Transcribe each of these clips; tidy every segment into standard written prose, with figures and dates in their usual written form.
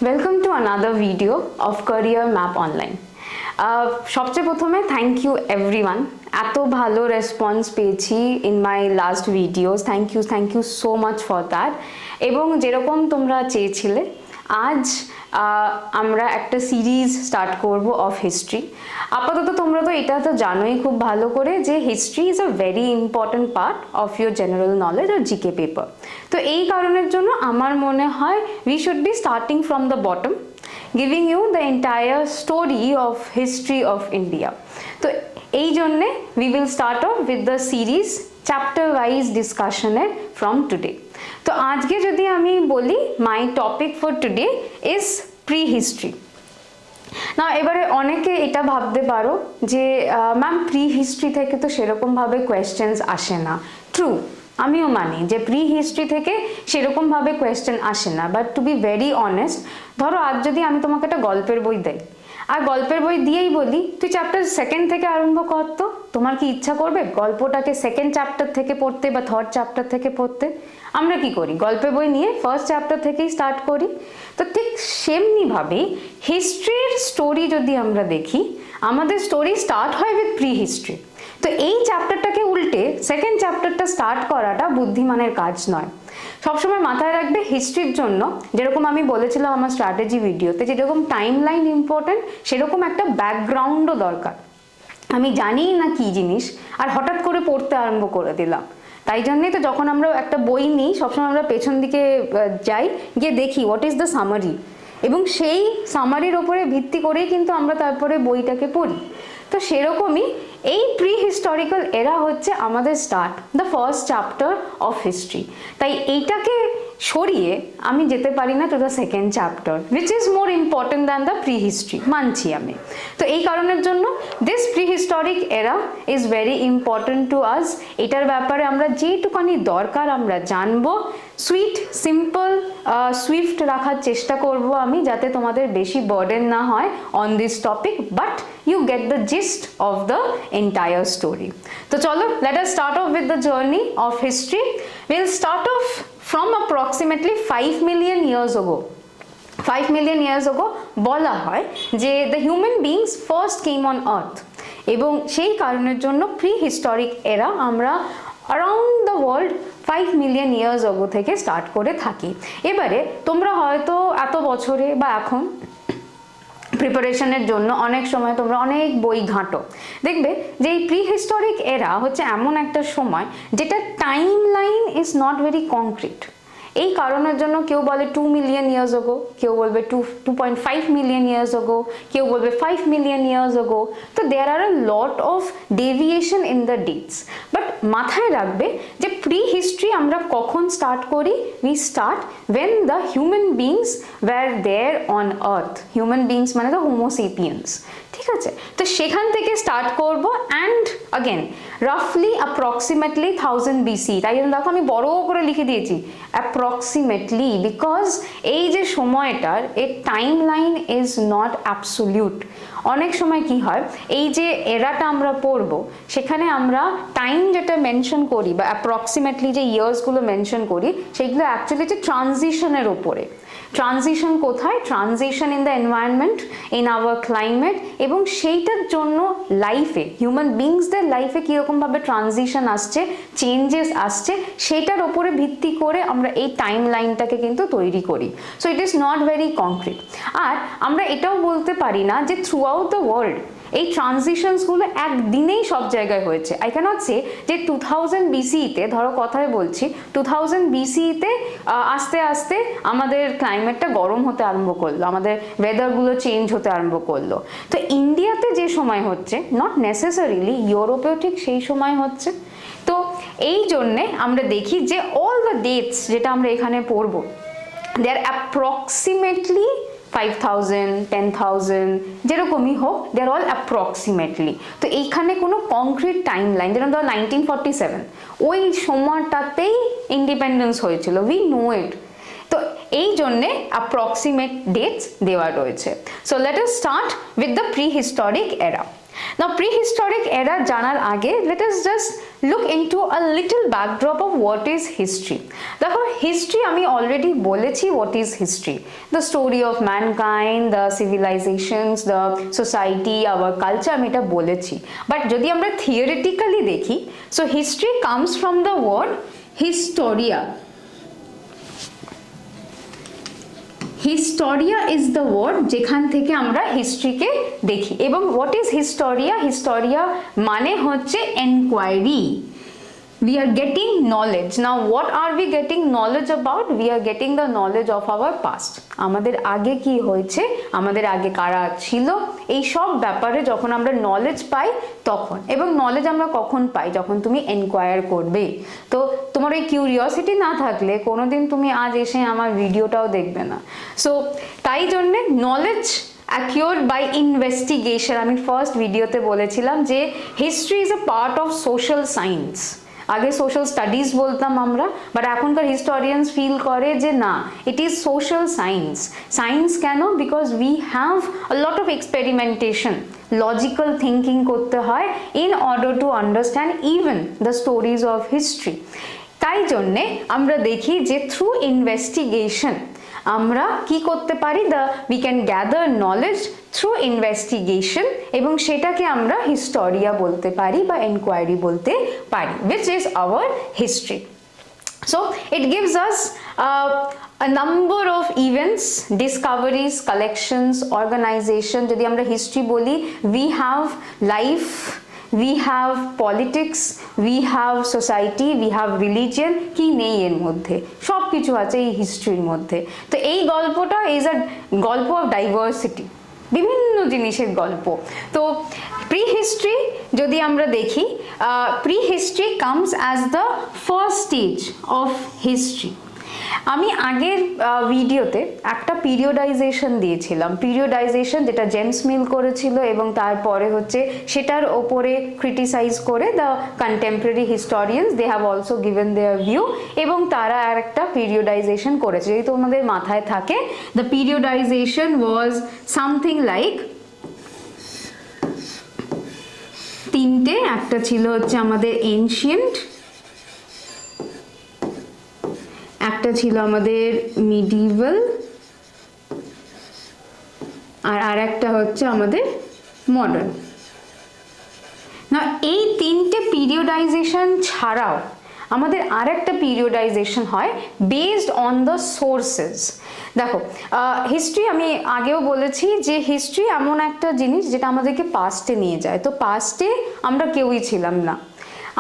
Welcome to another video of Career Map Online. সবচেয়ে প্রথমে thank you everyone, এত ভালো রেসপন্স পেয়েছি in my last videos. Thank you so much for that. এবং যেরকম তোমরা চেয়েছিলে, আজ আমরা একটা সিরিজ স্টার্ট করব অফ হিস্ট্রি। আপাতত তোমরা তো এটা তো জানোই খুব ভালো করে যে history is a very important part of your general knowledge আর জিকে পেপার। তো এই কারণের জন্য আমার মনে হয় we should be starting from the bottom, giving you the entire story of history of India. তো এই জন্যে we will start off with the series chapter wise discussion from today. তো আজকে যদি আমি বলি my topic for today is prehistory. না, এবারে অনেকে এটা ভাবতে পারো যে ম্যাম প্রি হিস্ট্রি থেকে তো সেরকম ভাবে কোয়েশ্চেন্স আসে না। ট্রু, আমিও মানি যে প্রি হিস্ট্রি থেকে সেরকম ভাবে কোয়েশ্চেন আসে না, but to be very honest, ধরো আজ যদি আমি তোমাকে একটা গল্পের বই দেই আর গল্পের বই দিয়েই বলি তুই চ্যাপ্টার সেকেন্ড থেকে আরম্ভ কর, তো তোমার কি ইচ্ছা করবে গল্পটাকে সেকেন্ড চ্যাপ্টার থেকে পড়তে বা থার্ড চ্যাপ্টার থেকে পড়তে? আমরা কি করি, গল্পের বই নিয়ে ফার্স্ট চ্যাপ্টার থেকেই স্টার্ট করি। তো ঠিক সেমনিভাবেই হিস্ট্রির স্টোরি যদি আমরা দেখি, আমাদের স্টোরি স্টার্ট হয় উইথ প্রি হিস্ট্রি। তো এই চ্যাপ্টারটাকে উল্টে সেকেন্ড চ্যাপ্টারটা স্টার্ট করাটা বুদ্ধিমানের কাজ নয়। সবসময় মাথায় রাখবে হিস্ট্রির জন্য, যেরকম আমি বলেছিলাম আমার স্ট্র্যাটেজি ভিডিওতে, যেরকম টাইম লাইন ইম্পর্টেন্ট সেরকম একটা ব্যাকগ্রাউন্ডও দরকার। আমি জানিই না কি জিনিস আর হঠাৎ করে পড়তে আরম্ভ করে দিলাম। তাই জন্যই তো যখন আমরা একটা বই নিই সবসময় আমরা পেছন দিকে যাই, গিয়ে দেখি হোয়াট ইজ দ্য সামারি, এবং সেই সামারির ওপরে ভিত্তি করেই কিন্তু আমরা তারপরে বইটাকে পড়ি। তো সেরকমই এই প্রি হিস্টোরিক্যাল এরা হচ্ছে আমাদের start, the first chapter of history. তাই এইটাকে সরিয়ে আমি যেতে পারি না to the second chapter, which is more important than the pre history, মানছি আমি। তো এই কারণের জন্য দিস প্রি হিস্টোরিক এরা is very important to us. এটার ব্যাপারে আমরা যেটুকানি দরকার আমরা জানবো, সুইট সিম্পল সুইফট রাখার চেষ্টা করব আমি, যাতে তোমাদের বেশি বার্ডেন না হয় on this topic, but you get the gist of the entire story. So chalo, let us start off with the journey of history. We'll start off from approximately 5 million years ago. 5 million years ago বলা হয় যে the human beings first came on earth, এবং সেই কারণের জন্য prehistoric era আমরা around the world 5 million years ago থেকে start করে থাকি। এবারে তোমরা হয়তো এত বছরে বা এখন প্রিপারেশনের জন্য অনেক সময় তোমরা অনেক বই ঘাঁটো, দেখবে যে এই প্রি হিস্টোরিক এরা হচ্ছে এমন একটা সময় যেটা time line is not very concrete. এই কারণের জন্য কেউ বলে 2 মিলিয়ন ইয়ার্স আগো, কেউ বলবে 2.5 মিলিয়ন ইয়ার্স আগো, কেউ বলবে 5 মিলিয়ন ইয়ার্স আগো। তো there are a lot of deviation in the dates, but মাথায় রাখবে যে প্রি হিস্ট্রি আমরা কখন স্টার্ট করি, we start when the human beings were there on earth. human beings মানে the homo sapiens, ঠিক আছে? তো সেখান থেকে স্টার্ট করব, অ্যান্ড अगेन রাফলি অ্যাপ্রক্সিমেটলি 1000 বিসি। তাই জন্য দেখো আমি বড় করে লিখে দিয়েছি অ্যাপ্রক্সিমেটলি, বিকজ এই যে সময়টার এর time line is not absolute. অনেক সময় কি হয়, এই যে এরাটা আমরা পড়বো সেখানে আমরা টাইম যেটা মেনশন করি বা অ্যাপ্রক্সিমেটলি যে ইয়ার্সগুলো মেনশন করি সেগুলো অ্যাকচুয়ালি যে ট্রানজিশনের ওপরে। ট্রানজিশন কোথায়? Transition in the environment, in our climate, এবং সেইটার জন্য লাইফে হিউম্যান বিংসদের লাইফে কীরকমভাবে ট্রানজিশন আসছে, চেঞ্জেস আসছে, সেটার ওপরে ভিত্তি করে আমরা এই টাইম লাইনটাকে কিন্তু তৈরি করি। So it is not very concrete. আর আমরা এটাও বলতে পারি না যে থ্রু আউট দ্য ওয়ার্ল্ড এই ট্রানজিশনসগুলো একদিনেই সব জায়গায় হয়েছে। আই ক্যানট সে যে 2000 বিসিতে, ধরো কথায় বলছি 2000 বিসিতে আস্তে আস্তে আমাদের ক্লাইমেটটা গরম হতে আরম্ভ করলো, আমাদের ওয়েদারগুলো চেঞ্জ হতে আরম্ভ করলো। তো ইন্ডিয়াতে যে সময় হচ্ছে নট নেসেসারিলি ইউরোপেও ঠিক সেই সময় হচ্ছে। তো এই জন্যে আমরা দেখি যে অল দ্য ডেটস যেটা আমরা এখানে পড়বো, দে আর অ্যাপ্রক্সিমেটলি 5000, 10,000 যেরকমই হোক, দে আর অল অ্যাপ্রক্সিমেটলি। তো এইখানে কোনো কংক্রিট টাইম লাইন, যেরকম ধরো 1947 ওই সময়টাতেই ইন্ডিপেন্ডেন্স হয়েছিল, উই নো ইট। তো এই জন্যে অ্যাপ্রক্সিমেট ডেটস দেওয়া রয়েছে। So let us start with the pre historic এরা। Now prehistoric era জানার আগে let us just look into a little backdrop of what is history. দেখো history আমি already বলেছি what is history. The story of mankind, the civilizations, the society, our culture আমি এটা বলেছি। But যদি আমরা theoretically দেখি, so history comes from the word historia. Historia is the word যেখান থেকে আমরা হিস্ট্রিকে দেখি এবং what is historia? Historia মানে হচ্ছে enquiry. We are getting knowledge. Now what are we getting knowledge about? We are getting the knowledge of our past. আমাদের আগে কি হয়েছে, আমাদের আগে কারা ছিল, এই সব ব্যাপারে যখন আমরা নলেজ পাই তখন। এবং নলেজ আমরা কখন পাই? যখন তুমি এনকোয়ার করবে। তো তোমার ওই কিউরিওসিটি না থাকলে কোনোদিন তুমি আজ এসে আমার ভিডিওটাও দেখবে না। সো তাই জন্যে নলেজ acquired by investigation, আমি ফার্স্ট ভিডিওতে বলেছিলাম যে history is a part of social science. আগে সোশ্যাল স্টাডিজ বলতাম আমরা, বাট এখনকার হিস্টোরিয়ানস ফিল করে যে না, it is social science. Science কেন? Because we have a lot of experimentation, logical thinking করতে হয় in order to understand even the stories of history. তাই জন্যে আমরা দেখি যে থ্রু ইনভেস্টিগেশন আমরা কি করতে পারি, we can gather knowledge through investigation এবং সেটাকে আমরা হিস্টোরিয়া বলতে পারি বা এনকোয়ারি বলতে পারি, which is our history. So it gives us a number of events, discoveries, collections, organization. যদি আমরা হিস্ট্রি বলি, we have life, we have politics, we have society, we have religion, কি নেই এর মধ্যে? সব কিছু আছে এই হিস্ট্রির মধ্যে। তো এই গল্পটা ইজ আ গল্প অফ ডাইভার্সিটি, বিভিন্ন জিনিসের গল্প। তো প্রি হিস্ট্রি যদি আমরা দেখি, pre history comes as the first stage of history. আমি আগের ভিডিওতে একটা পিরিয়ডাইজেশন দিয়েছিলাম, পিরিয়ডাইজেশন যেটা জেমস মিল করেছিল এবং তারপরে হচ্ছে সেটার ওপরে ক্রিটিসাইজ করে the contemporary historians they have also given their view এবং তারা আর একটা পিরিয়ডাইজেশন করেছে। যদি তোমাদের মাথায় থাকে, দ্য পিরিয়ডাইজেশন ওয়াজ সামথিং লাইক তিনটে, একটা ছিল হচ্ছে আমাদের এনশিয়েন্ট, একটা ছিল আমাদের মিডিভাল, আর একটা হচ্ছে আমাদের মডার্ন। না, এই তিনটে পিরিয়ডাইজেশন ছাড়াও আমাদের আর একটা পিরিয়ডাইজেশন হয় বেসড অন দ্য সোর্সেস। দেখো হিস্ট্রি আমি আগেও বলেছি যে হিস্ট্রি এমন একটা জিনিস যেটা আমাদেরকে পাস্টে নিয়ে যায়। তো পাস্টে আমরা কেউই ছিলাম না,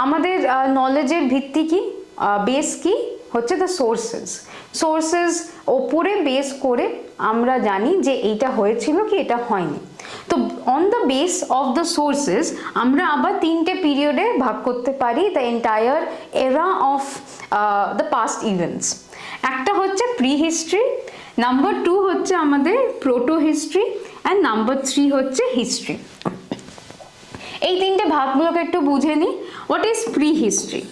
আমাদের নলেজের ভিত্তি কি, বেস কি হচ্ছে দ্য সোর্সেস ওপরে বেস করে আমরা জানি যে এইটা হয়েছিল কি এটা হয়নি। তো on the base of the sources আমরা আবার তিনটে পিরিয়ডে ভাগ করতে পারি দ্য এন্টায়ার এরা অফ দ্য পাস্ট ইভেন্টস। একটা হচ্ছে প্রি হিস্ট্রি, নাম্বার 2 হচ্ছে আমাদের প্রোটো হিস্ট্রি, অ্যান্ড নাম্বার 3 হচ্ছে হিস্ট্রি। এই তিনটে ভাগগুলোকে একটু বুঝে নিই। What is prehistory?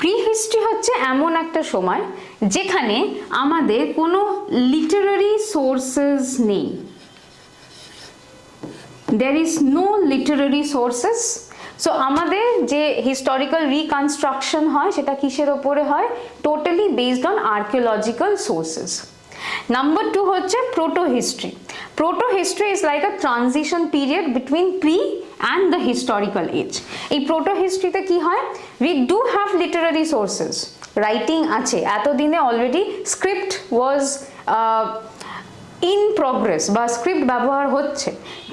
Prehistory হচ্ছে এমন একটা সময় যেখানে আমাদের কোনো লিটারারি সোর্সেস নেই, there is no literary sources. So আমাদের যে হিস্টোরিক্যাল রিকনস্ট্রাকশন হয় সেটা কিসের ওপরে হয়? Totally based on archaeological sources. Number 2 হচ্ছে protohistory. Protohistory is like a transition period between pre and the historical age. এই প্রোটো হিস্ট্রিতে কি হয়? We do have literary sources, writing আছে, এতদিনে already script was in progress বা script ব্যবহার হচ্ছে,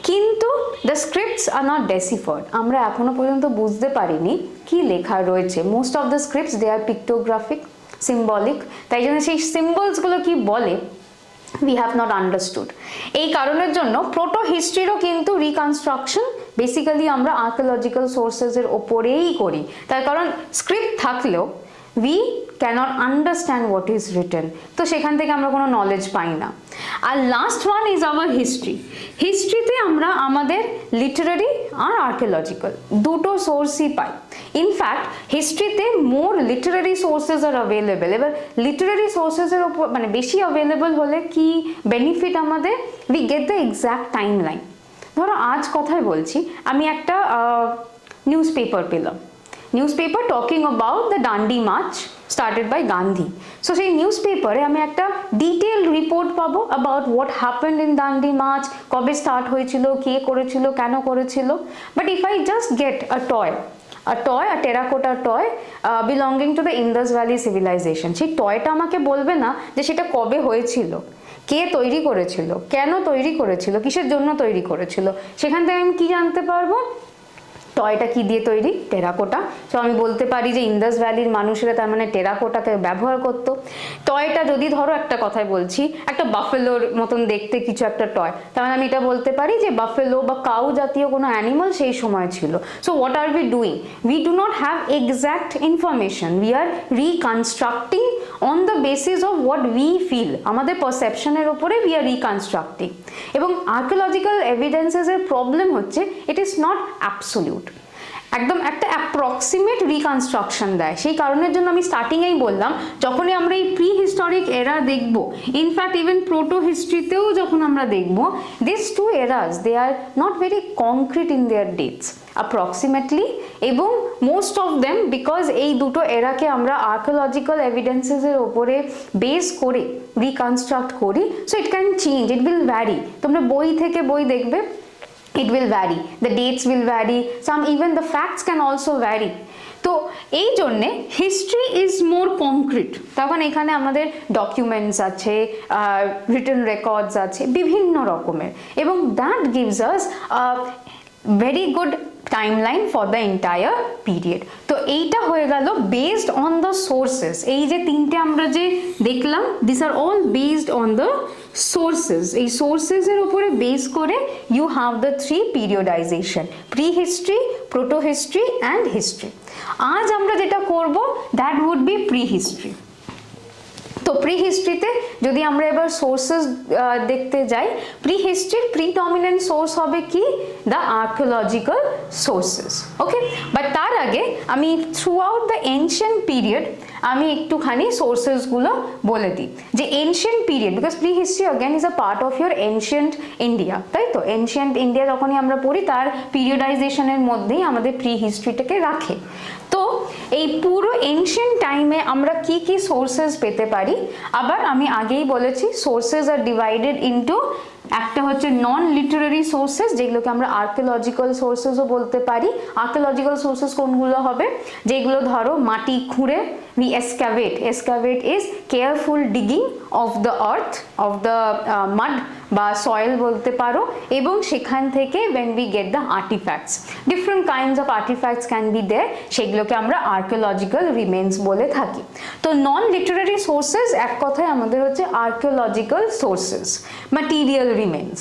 কিন্তু the scripts are not deciphered. আমরা এখনো পর্যন্ত বুঝতে পারিনি কি লেখা রয়েছে। Most of the scripts they are pictographic, symbolic, তাই জন্য সেই সিম্বলসগুলো কি বলে we have not understood। এই কারণের জন্য প্রোটো হিস্ট্রিরও কিন্তু রিকনস্ট্রাকশন বেসিক্যালি আমরা আর্কিওলজিক্যাল সোর্সেসের ওপরেই করি, তার কারণ স্ক্রিপ্ট থাকলেও we cannot understand what is written, তো সেখান থেকে আমরা কোনো নলেজ পাই না। আর last one is our history. হিস্ট্রিতে আমরা আমাদের লিটারারি আর আর্কিওলজিক্যাল দুটো সোর্সই পাই। ইনফ্যাক্ট হিস্ট্রিতে more literary sources are available. এবার লিটারারি সোর্সেসের ওপর মানে বেশি অ্যাভেলেবল হলে কি বেনিফিট আমাদের? We get the exact timeline. ধরো আজ কথায় বলছি, আমি একটা নিউজ পেপার পেলাম, newspaper talking about the Dandi march started by Gandhi. So সেই নিউজ পেপারে আমি একটা ডিটেল রিপোর্ট পাবো about what happened in Dandi march, কবে স্টার্ট হয়েছিল, কে করেছিল, কেন করেছিল। But if I just get a terracotta toy belonging to the Indus Valley civilization, সেই টয়টা আমাকে বলবে না যে সেটা কবে হয়েছিল, কে তৈরি করেছিল, কেন তৈরি করেছিল, কিসের জন্য তৈরি করেছিল। সেখান থেকে আমি কি জানতে পারবো, টয়টা কি দিয়ে তৈরি, টেরাকোটা। সো আমি বলতে পারি যে ইন্দাস ভ্যালির মানুষেরা তার মানে টেরাকোটাকে ব্যবহার করতো। টয়টা যদি ধরো একটা কথাই বলছি, একটা বাফেলোর মতন দেখতে কিছু একটা টয়, তার মানে আমি এটা বলতে পারি যে বাফেলো বা কাউ জাতীয় কোনো অ্যানিমাল সেই সময় ছিল। So what are we doing, we do not have exact information, we are reconstructing on the basis of what we feel, আমাদের পারসেপশনের উপরে উই আর রিকনস্ট্রাক্টিং। এবং আর্কিওলজিক্যাল এভিডেন্সেসের প্রবলেম হচ্ছে ইট ইজ নট অ্যাবসোলিউট, একদম একটা অ্যাপ্রক্সিমেট রিকনস্ট্রাকশন দেয়। সেই কারণের জন্য আমি স্টার্টিংয়েই বললাম, যখনই আমরা এই প্রি হিস্টোরিক এরা দেখব, ইনফ্যাক্ট ইভেন প্রোটো হিস্ট্রিতেও যখন আমরা দেখব, this two eras they are not very concrete in their dates, approximately. এবং মোস্ট অফ দেম, বিকজ এই দুটো এরাকে আমরা আর্কিওলজিক্যাল এভিডেন্সেসের ওপরে বেস করে রিকনস্ট্রাক্ট করি, so it can change, it will vary. তোমরা বই থেকে বই দেখবে, it will vary, the dates will vary, some even the facts can also vary. তো এই জন্যে হিস্ট্রি ইজ মোর কংক্রিট। তখন এখানে আমাদের ডকুমেন্টস আছে, রিটেন রেকর্ডস আছে বিভিন্ন রকমের, এবং that gives us very good timeline for the entire period. তো এইটা হয়ে গেল বেসড অন দ্য সোর্সেস। এই যে তিনটে আমরা যে দেখলাম, this are all based on the sources. এই সোর্সেসের উপরে বেস করে you have the three periodisation, prehistory, protohistory and history. আজ আমরা যেটা করব that would be prehistory. তো প্রি হিস্ট্রিতে যদি আমরা এবার সোর্সেস দেখতে যাই, প্রি হিস্ট্রির প্রিডমিনেন্ট সোর্স হবে কি, the archaeological sources. Okay, but তার আগে আমি through out the ancient period আমি একটুখানি সোর্সেসগুলো বলে দিই। যে ancient period, because pre history again is a part of your ancient India, তাই তো এনশিয়েন্ট ইন্ডিয়া যখনই আমরা পড়ি তার পিরিয়ডাইজেশনের মধ্যেই আমাদের প্রি হিস্ট্রিটাকে রাখে। তো এই পুরো এনশিয়েন্ট টাইমে আমরা কি কি সোর্সেস পেতে পারি, আবার আমি আগেই বলেছি সোর্সেস আর ডিভাইডেড ইনটু, একটা হচ্ছে নন লিটারারি সোর্সেস, যেগুলোকে আমরা আর্কিওলজিক্যাল সোর্সেসও বলতে পারি। আর্কিওলজিক্যাল সোর্সেস কোনগুলো হবে, যেগুলো ধরো মাটি খুঁড়ে we excavate is careful digging of the earth, of the mud বা soil বলতে পারো, এবং সেখান থেকে when we get the artifacts, different kinds of artifacts can be there, সেগুলোকে আমরা archaeological remains বলে থাকি। তো নন লিটারারি সোর্সেস এক কথায় আমাদের হচ্ছে archaeological sources, material remains.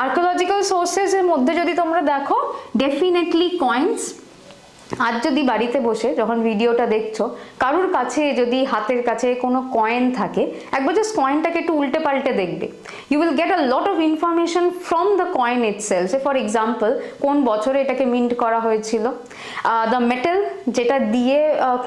Archaeological sources এর মধ্যে যদি তোমরা দেখো, ডেফিনেটলি কয়েন্স। আজ যদি বাড়িতে বসে যখন ভিডিওটা দেখছো, কারুর কাছে যদি হাতের কাছে কোনো কয়েন থাকে, একবার জাস্ট কয়েনটাকে একটু উল্টে পাল্টে দেখবে, you will get a lot of information from the coin itself. Say for example কোন বছরে এটাকে মিন্ট করা হয়েছিল, দ্য মেটাল যেটা দিয়ে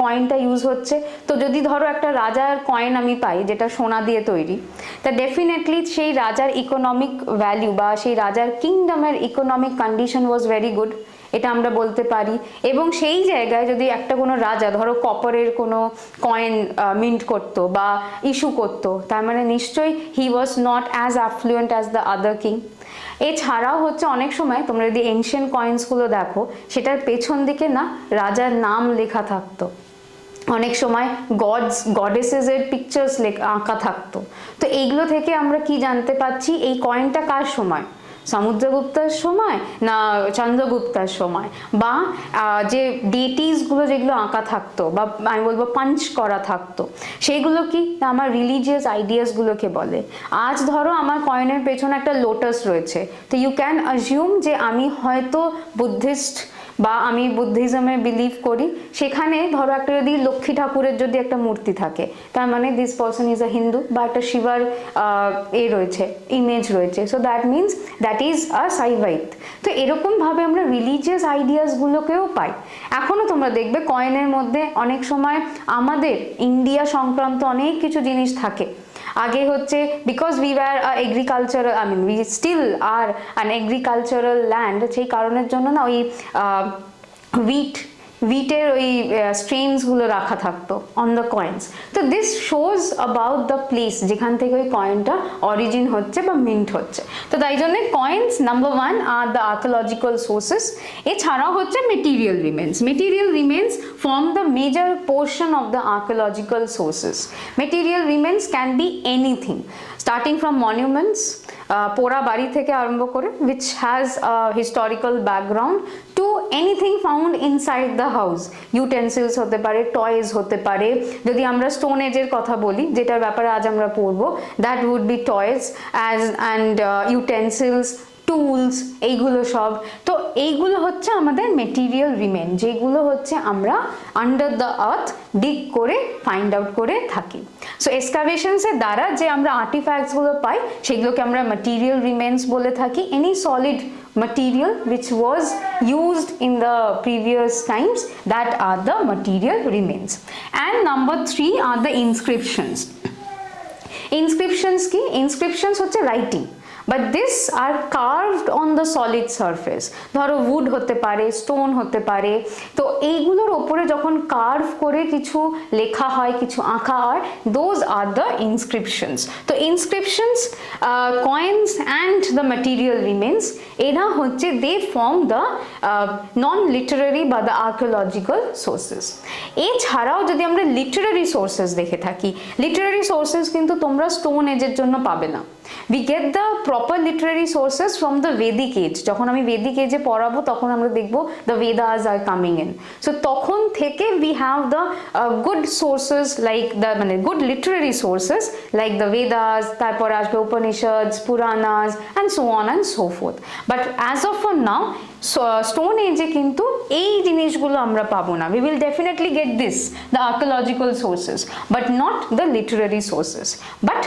কয়েনটা ইউজ হচ্ছে। তো যদি ধরো একটা রাজার কয়েন আমি পাই যেটা সোনা দিয়ে তৈরি, তা ডেফিনেটলি সেই রাজার ইকোনমিক ভ্যালু বা সেই রাজার কিংডমের economic condition was very good, এটা আমরা বলতে পারি। এবং সেই জায়গায় যদি একটা কোনো রাজা ধরো কপারের কোনো কয়েন মিন্ট করতো বা ইস্যু করতো, তার মানে নিশ্চয়ই he was not as affluent as the other king. এছাড়াও হচ্ছে অনেক সময় তোমরা যদি এনশিয়েন্ট কয়েন্সগুলো দেখো, সেটার পেছন দিকে না রাজার নাম লেখা থাকতো, অনেক সময় গডেসেস এর পিকচার্স আঁকা থাকতো। তো এইগুলো থেকে আমরা কি জানতে পারছি, এই কয়েনটা কার সময়, সমুদ্রগুপ্তার সময় না চন্দ্রগুপ্তার সময়, বা যে ডেটিসগুলো যেগুলো আঁকা থাকতো বা আমি বলবো পাঞ্চ করা থাকতো, সেইগুলো কি আমার রিলিজিয়াস আইডিয়াসগুলোকে বলে। আজ ধরো আমার কয়েনের পেছনে একটা লোটাস রয়েছে, তো ইউ ক্যান অ্যাজিউম যে আমি হয়তো বুদ্ধিস্ট বা আমি বুদ্ধিজমে বিলিভ করি। সেখানে ধরো একটা যদি লক্ষ্মী ঠাকুরের যদি একটা মূর্তি থাকে, তার মানে this person is a Hindu, বা একটা শিবার রয়েছে, ইমেজ রয়েছে, so that means that is a Shaivite. তো এরকমভাবে আমরা রিলিজিয়াস আইডিয়াসগুলোকেও পাই। এখনও তোমরা দেখবে কয়েনের মধ্যে অনেক সময় আমাদের ইন্ডিয়া সংক্রান্ত অনেক কিছু জিনিস থাকে। আগে হচ্ছে because we were agricultural I mean we still are an agricultural land, সেই কারণের জন্য না ওই উইটের ওই স্ট্রেনসগুলো রাখা থাকতো অন দ্য কয়েন্স। তো this shows about the place যেখান থেকে ওই কয়েনটা অরিজিন হচ্ছে বা মিন্ট হচ্ছে। তো তাই জন্য coins number 1 are the archaeological sources. এছাড়াও হচ্ছে material remains. Material remains form the major portion of the archaeological sources. Material remains can be anything, starting from monuments, পোড়া বাড়ি থেকে আরম্ভ করে which has a historical background, to anything found inside the house. Utensils হতে পারে, toys হতে পারে। যদি আমরা স্টোন এজের কথা বলি, যেটার ব্যাপারে আজ আমরা পড়বো, that would be toys and utensils, tools, এইগুলো সব। তো এইগুলো হচ্ছে আমাদের মেটেরিয়াল রিমেন, যেগুলো হচ্ছে আমরা আন্ডার দ্য আর্থ ডিগ করে ফাইন্ড আউট করে থাকি। সো এক্সকাভেশনসের দ্বারা যে আমরা আর্টিফ্যাক্টসগুলো পাই সেগুলোকে আমরা মেটেরিয়াল রিমেন্স বলে থাকি। Any solid material which was used in the previous times, that are the material remains. And number 3 are the inscriptions. Inscriptions কি? Inscriptions হচ্ছে writing, but these are carved on the solid surface. ধরো wood হতে পারে, stone হতে পারে। তো এইগুলোর ওপরে যখন কার্ভ করে কিছু লেখা হয়, কিছু আঁকা হয়, those are the inscriptions. তো inscriptions, coins and the material remains, এরা হচ্ছে they form the non-literary বা the archaeological sources. এছাড়াও যদি আমরা লিটারারি সোর্সেস দেখে থাকি, লিটারারি সোর্সেস কিন্তু তোমরা স্টোন এজের জন্য পাবে না। We get the proper literary sources from the Vedic age. যখন আমি Vedic age এ পড়াবো তখন আমরা দেখবো the Vedas are coming in. So তখন থেকে we have the good sources like the মানে good literary sources like the Vedas, তারপর আসবে Upanishads, Puranas and so on and so forth. But as of for now, stone এজে কিন্তু এই জিনিসগুলো আমরা পাবো না। We will definitely get this, the archaeological sources, but not the literary sources. But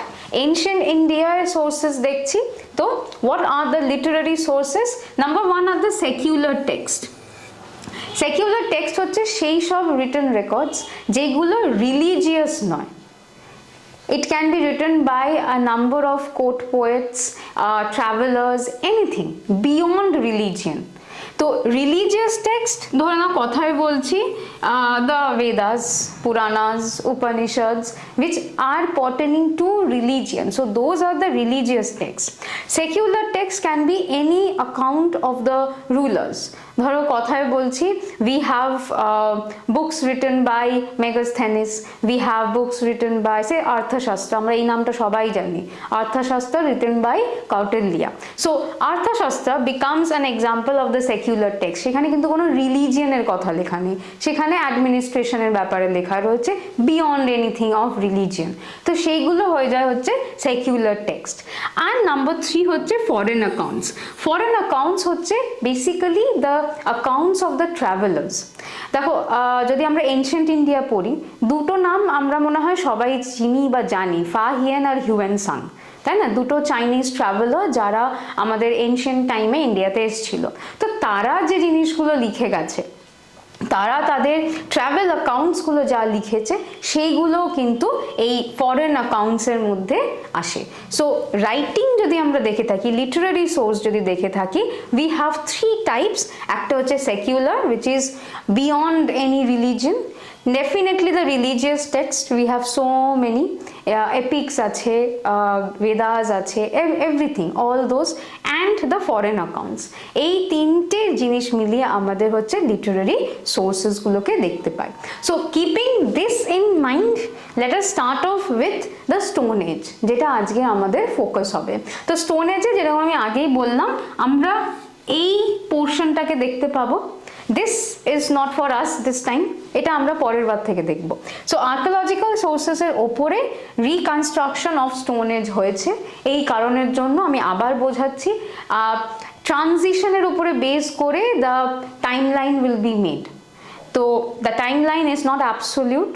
ancient India sources দেখছি, তো what are the literary sources? Number 1 are the secular text. Secular text হচ্ছে সেই সব রিটেন রেকর্ডস যেগুলো religious নয়। It can be written by a number of court poets, travelers, anything beyond religion. তো religious text ধরে না কথাই বলছি, the Vedas, Puranas, Upanishads, which are pertaining to religion. So those are the religious texts. Secular text can be any account of the rulers. ধরো কথায় বলছি, we have books written by Megasthenes, we have books written by say অর্থশাস্ত্র, আমরা এই নামটা সবাই জানি, অর্থশাস্ত্র written by Kautilya. So Arthashastra becomes an example of the secular text. সেখানে কিন্তু কোনো রিলিজিয়নের কথা লেখা নেই, সেখানে অ্যাডমিনিস্ট্রেশনের ব্যাপারে লেখা রয়েছে বিয়ন্ড এনিথিং অফ রিলিজিয়ন। তো সেইগুলো হয়ে যায় হচ্ছে সেকুলার টেক্সট। আর নাম্বার 3 হচ্ছে ফরেন অ্যাকাউন্টস। ফরেন অ্যাকাউন্টস হচ্ছে basically the accounts of the travellers. দেখো যদি আমরা এনশিয়েন্ট ইন্ডিয়া পড়ি, দুটো নাম আমরা মনে হয় সবাই চিনি বা জানি, ফা হিয়েন আর হিউয়েন সাং, তাই না? দুটো চাইনিজ ট্রাভেলার যারা আমাদের এনশিয়েন্ট টাইমে ইন্ডিয়াতে এসেছিল। তো তারা যে জিনিসগুলো লিখে গেছে, তারা তাদের ট্রাভেল অ্যাকাউন্টসগুলো যা লিখেছে সেইগুলো কিন্তু এই ফরেন অ্যাকাউন্টসের মধ্যে আসে। সো রাইটিং যদি আমরা দেখে থাকি, লিটারারি সোর্স যদি দেখে থাকি, উই হ্যাভ 3 টাইপস। একটা হচ্ছে secular, which is beyond any religion. Definitely the religious text, we have so many epics আছে, Vedas আছে, everything, all those, and the foreign accounts. এই তিনটে জিনিস মিলিয়ে আমাদের হচ্ছে লিটারারি সোর্সেস গুলোকে দেখতে পাই। So keeping this in mind, let us start off with the Stone Age, যেটা আজকে আমাদের ফোকাস হবে। তো স্টোন এজে যেরকম আমি আগেই বললাম, আমরা এই পোর্শনটাকে দেখতে পাবো। This is not for us this time, এটা আমরা পরের বার থেকে দেখব। সো আর্কিওলজিক্যাল সোর্সেস এর ওপরে রিকনস্ট্রাকশন অফ স্টোন এজ হয়েছে। এই কারণের জন্য আমি আবার বোঝাচ্ছি, ট্রানজিশনের উপরে বেস করে the timeline will be made. তো the timeline is not absolute,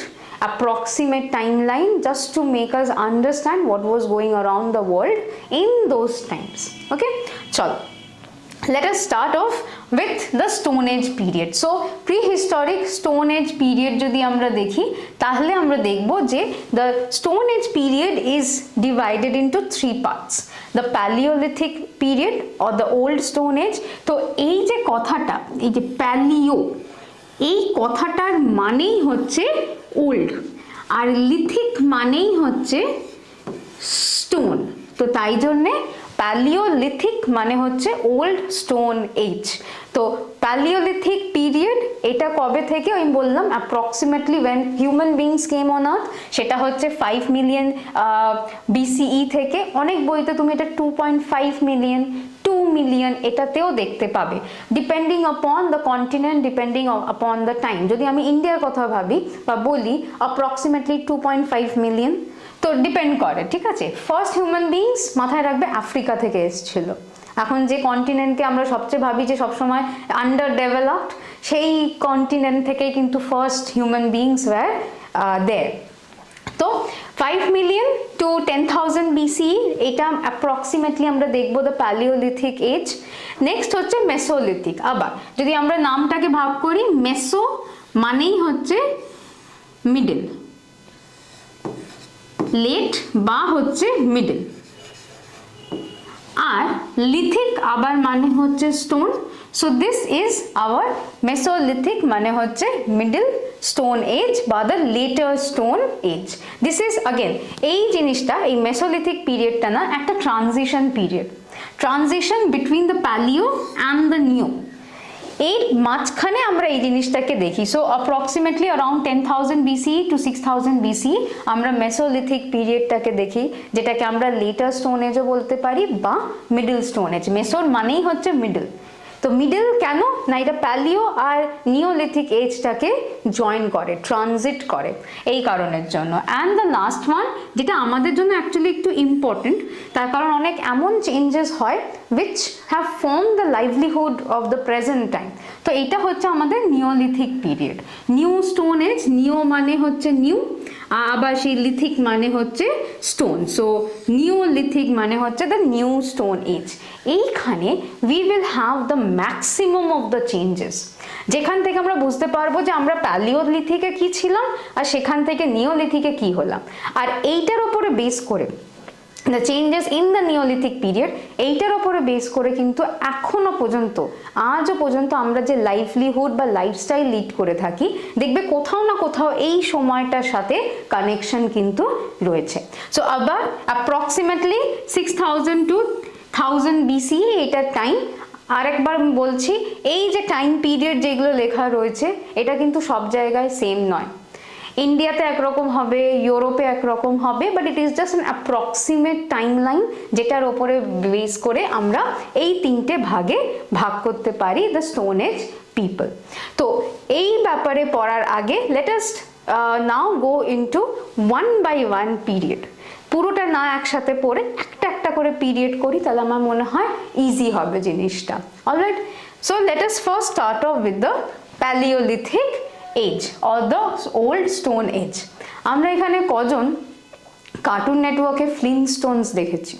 approximate timeline, just to make us understand what was going around the world in those times. Okay, চলো let us start off with the stone age period. So prehistoric stone age period jodi amra dekhi tahle amra dekhbo je the stone age period is divided into three parts: the paleolithic period or the old stone age. তো এই যে কথাটা, এই যে paleo, এই কথাটার মানেই হচ্ছে ওল্ড, আর লিথিক মানেই হচ্ছে স্টোন। তো তাই জন্যে প্যালিওলিথিক মানে হচ্ছে ওল্ড স্টোন এজ। তো প্যালিওলিথিক পিরিয়ড এটা কবে থেকে, আমি বললাম approximately when human beings came on earth, সেটা হচ্ছে 5 মিলিয়ন BCE থেকে। অনেক বইতে তুমি এটা 2.5 মিলিয়ন, 2 মিলিয়ন এটাতেও দেখতে পাবে, depending upon the continent, depending upon the time. যদি আমি ইন্ডিয়ার কথা ভাবি বা বলি, অ্যাপ্রক্সিমেটলি 2.5 মিলিয়ন, তো ডিপেন্ড করে, ঠিক আছে। ফার্স্ট হিউম্যান বিংস মাথায় রাখবে আফ্রিকা থেকে এসেছিল। এখন যে কন্টিনেন্টকে আমরা সবচেয়ে ভাবি যে সবসময় আন্ডার ডেভেলপড, সেই কন্টিনেন্ট থেকেই কিন্তু ফার্স্ট হিউম্যান বিংস ওয়্যার দেয়ার। তো 5 মিলিয়ন টু 10,000 BCE এটা অ্যাপ্রক্সিমেটলি আমরা দেখবো দ্য প্যালিওলিথিক এজ। নেক্সট হচ্ছে মেসোলিথিক। আবার যদি আমরা নামটাকে ভাগ করি, মেসো মানেই হচ্ছে মিডল, লেট বা হচ্ছে মিডল, আর লিথিক আবার মানে হচ্ছে stone. So this is our mesolithic, মানে হচ্ছে মিডল স্টোন এজ বা the later stone age. This is again, এই জিনিসটা, এই মেসোলিথিক পিরিয়ডটা না একটা transition period, transition between the palaeo and the new. এর মাঝখানে আমরা এই জিনিসটাকে দেখি। So approximately around 10,000 BCE to 6,000 BCE আমরা মেসোলিথিক পিরিয়ডটাকে দেখি, যেটাকে আমরা লেটার স্টোন এজও বলতে পারি বা মিডল স্টোন এজ। মেসোর মানেই হচ্ছে মিডল। তো মিডল কেন না, এটা প্যালিও আর নিওলিথিক এজটাকে জয়েন করে, ট্রানজিট করে, এই কারণের জন্য। অ্যান্ড দ্য লাস্ট ওয়ান, যেটা আমাদের জন্য অ্যাকচুয়ালি একটু ইম্পর্টেন্ট, তার কারণ অনেক এমন চেঞ্জেস হয় which have form the livelihood of the present time. তো এটা হচ্ছে আমাদের neolithic period. New stone age, neo মানে হচ্ছে নিউ, আবার সেই লিথিক মানে হচ্ছে স্টোন। সো নিওলিথিক মানে হচ্ছে দ্য নিউ স্টোন এজ। এইখানে we will have the maximum of the changes, যেখান থেকে আমরা বুঝতে পারবো যে আমরা প্যালিওলিথিকে কি ছিলাম আর সেখান থেকে নিওলিথিকে কি হলাম। আর এইটার উপরে বেস করে the changes in the Neolithic period, এইটার উপরে বেস করে কিন্তু এখনো পর্যন্ত, আজও পর্যন্ত আমরা যে লাইভলিহুড বা লাইফস্টাইল লিড করে থাকি, দেখবে কোথাও না কোথাও এই সময়টার সাথে কানেকশন কিন্তু রয়েছে। সো আবার অ্যাপ্রক্সিমেটলি 6,000 to 1000 BCE এটার টাইম। আরেকবার বলছি, এই যে টাইম পিরিয়ড যেগুলো লেখা রয়েছে, এটা কিন্তু সব জায়গায় সেম নয়। ইন্ডিয়াতে একরকম হবে, ইউরোপে একরকম হবে, but it is just an approximate time line, যেটার ওপরে বেস করে আমরা এই তিনটে ভাগে ভাগ করতে পারি দ্য স্টোন এজ পিপল। তো এই ব্যাপারে পড়ার আগে let us now go into one by one period. পুরোটা না একসাথে পড়ে একটা একটা করে পিরিয়ড করি, তাহলে আমার মনে হয় ইজি হবে জিনিসটা। Alright, so let us first start off with the palaeolithic age or the old stone age. আমরা এখানে কজন কার্টুন নেটওয়ার্কে ফ্লিনস্টোনস দেখেছি?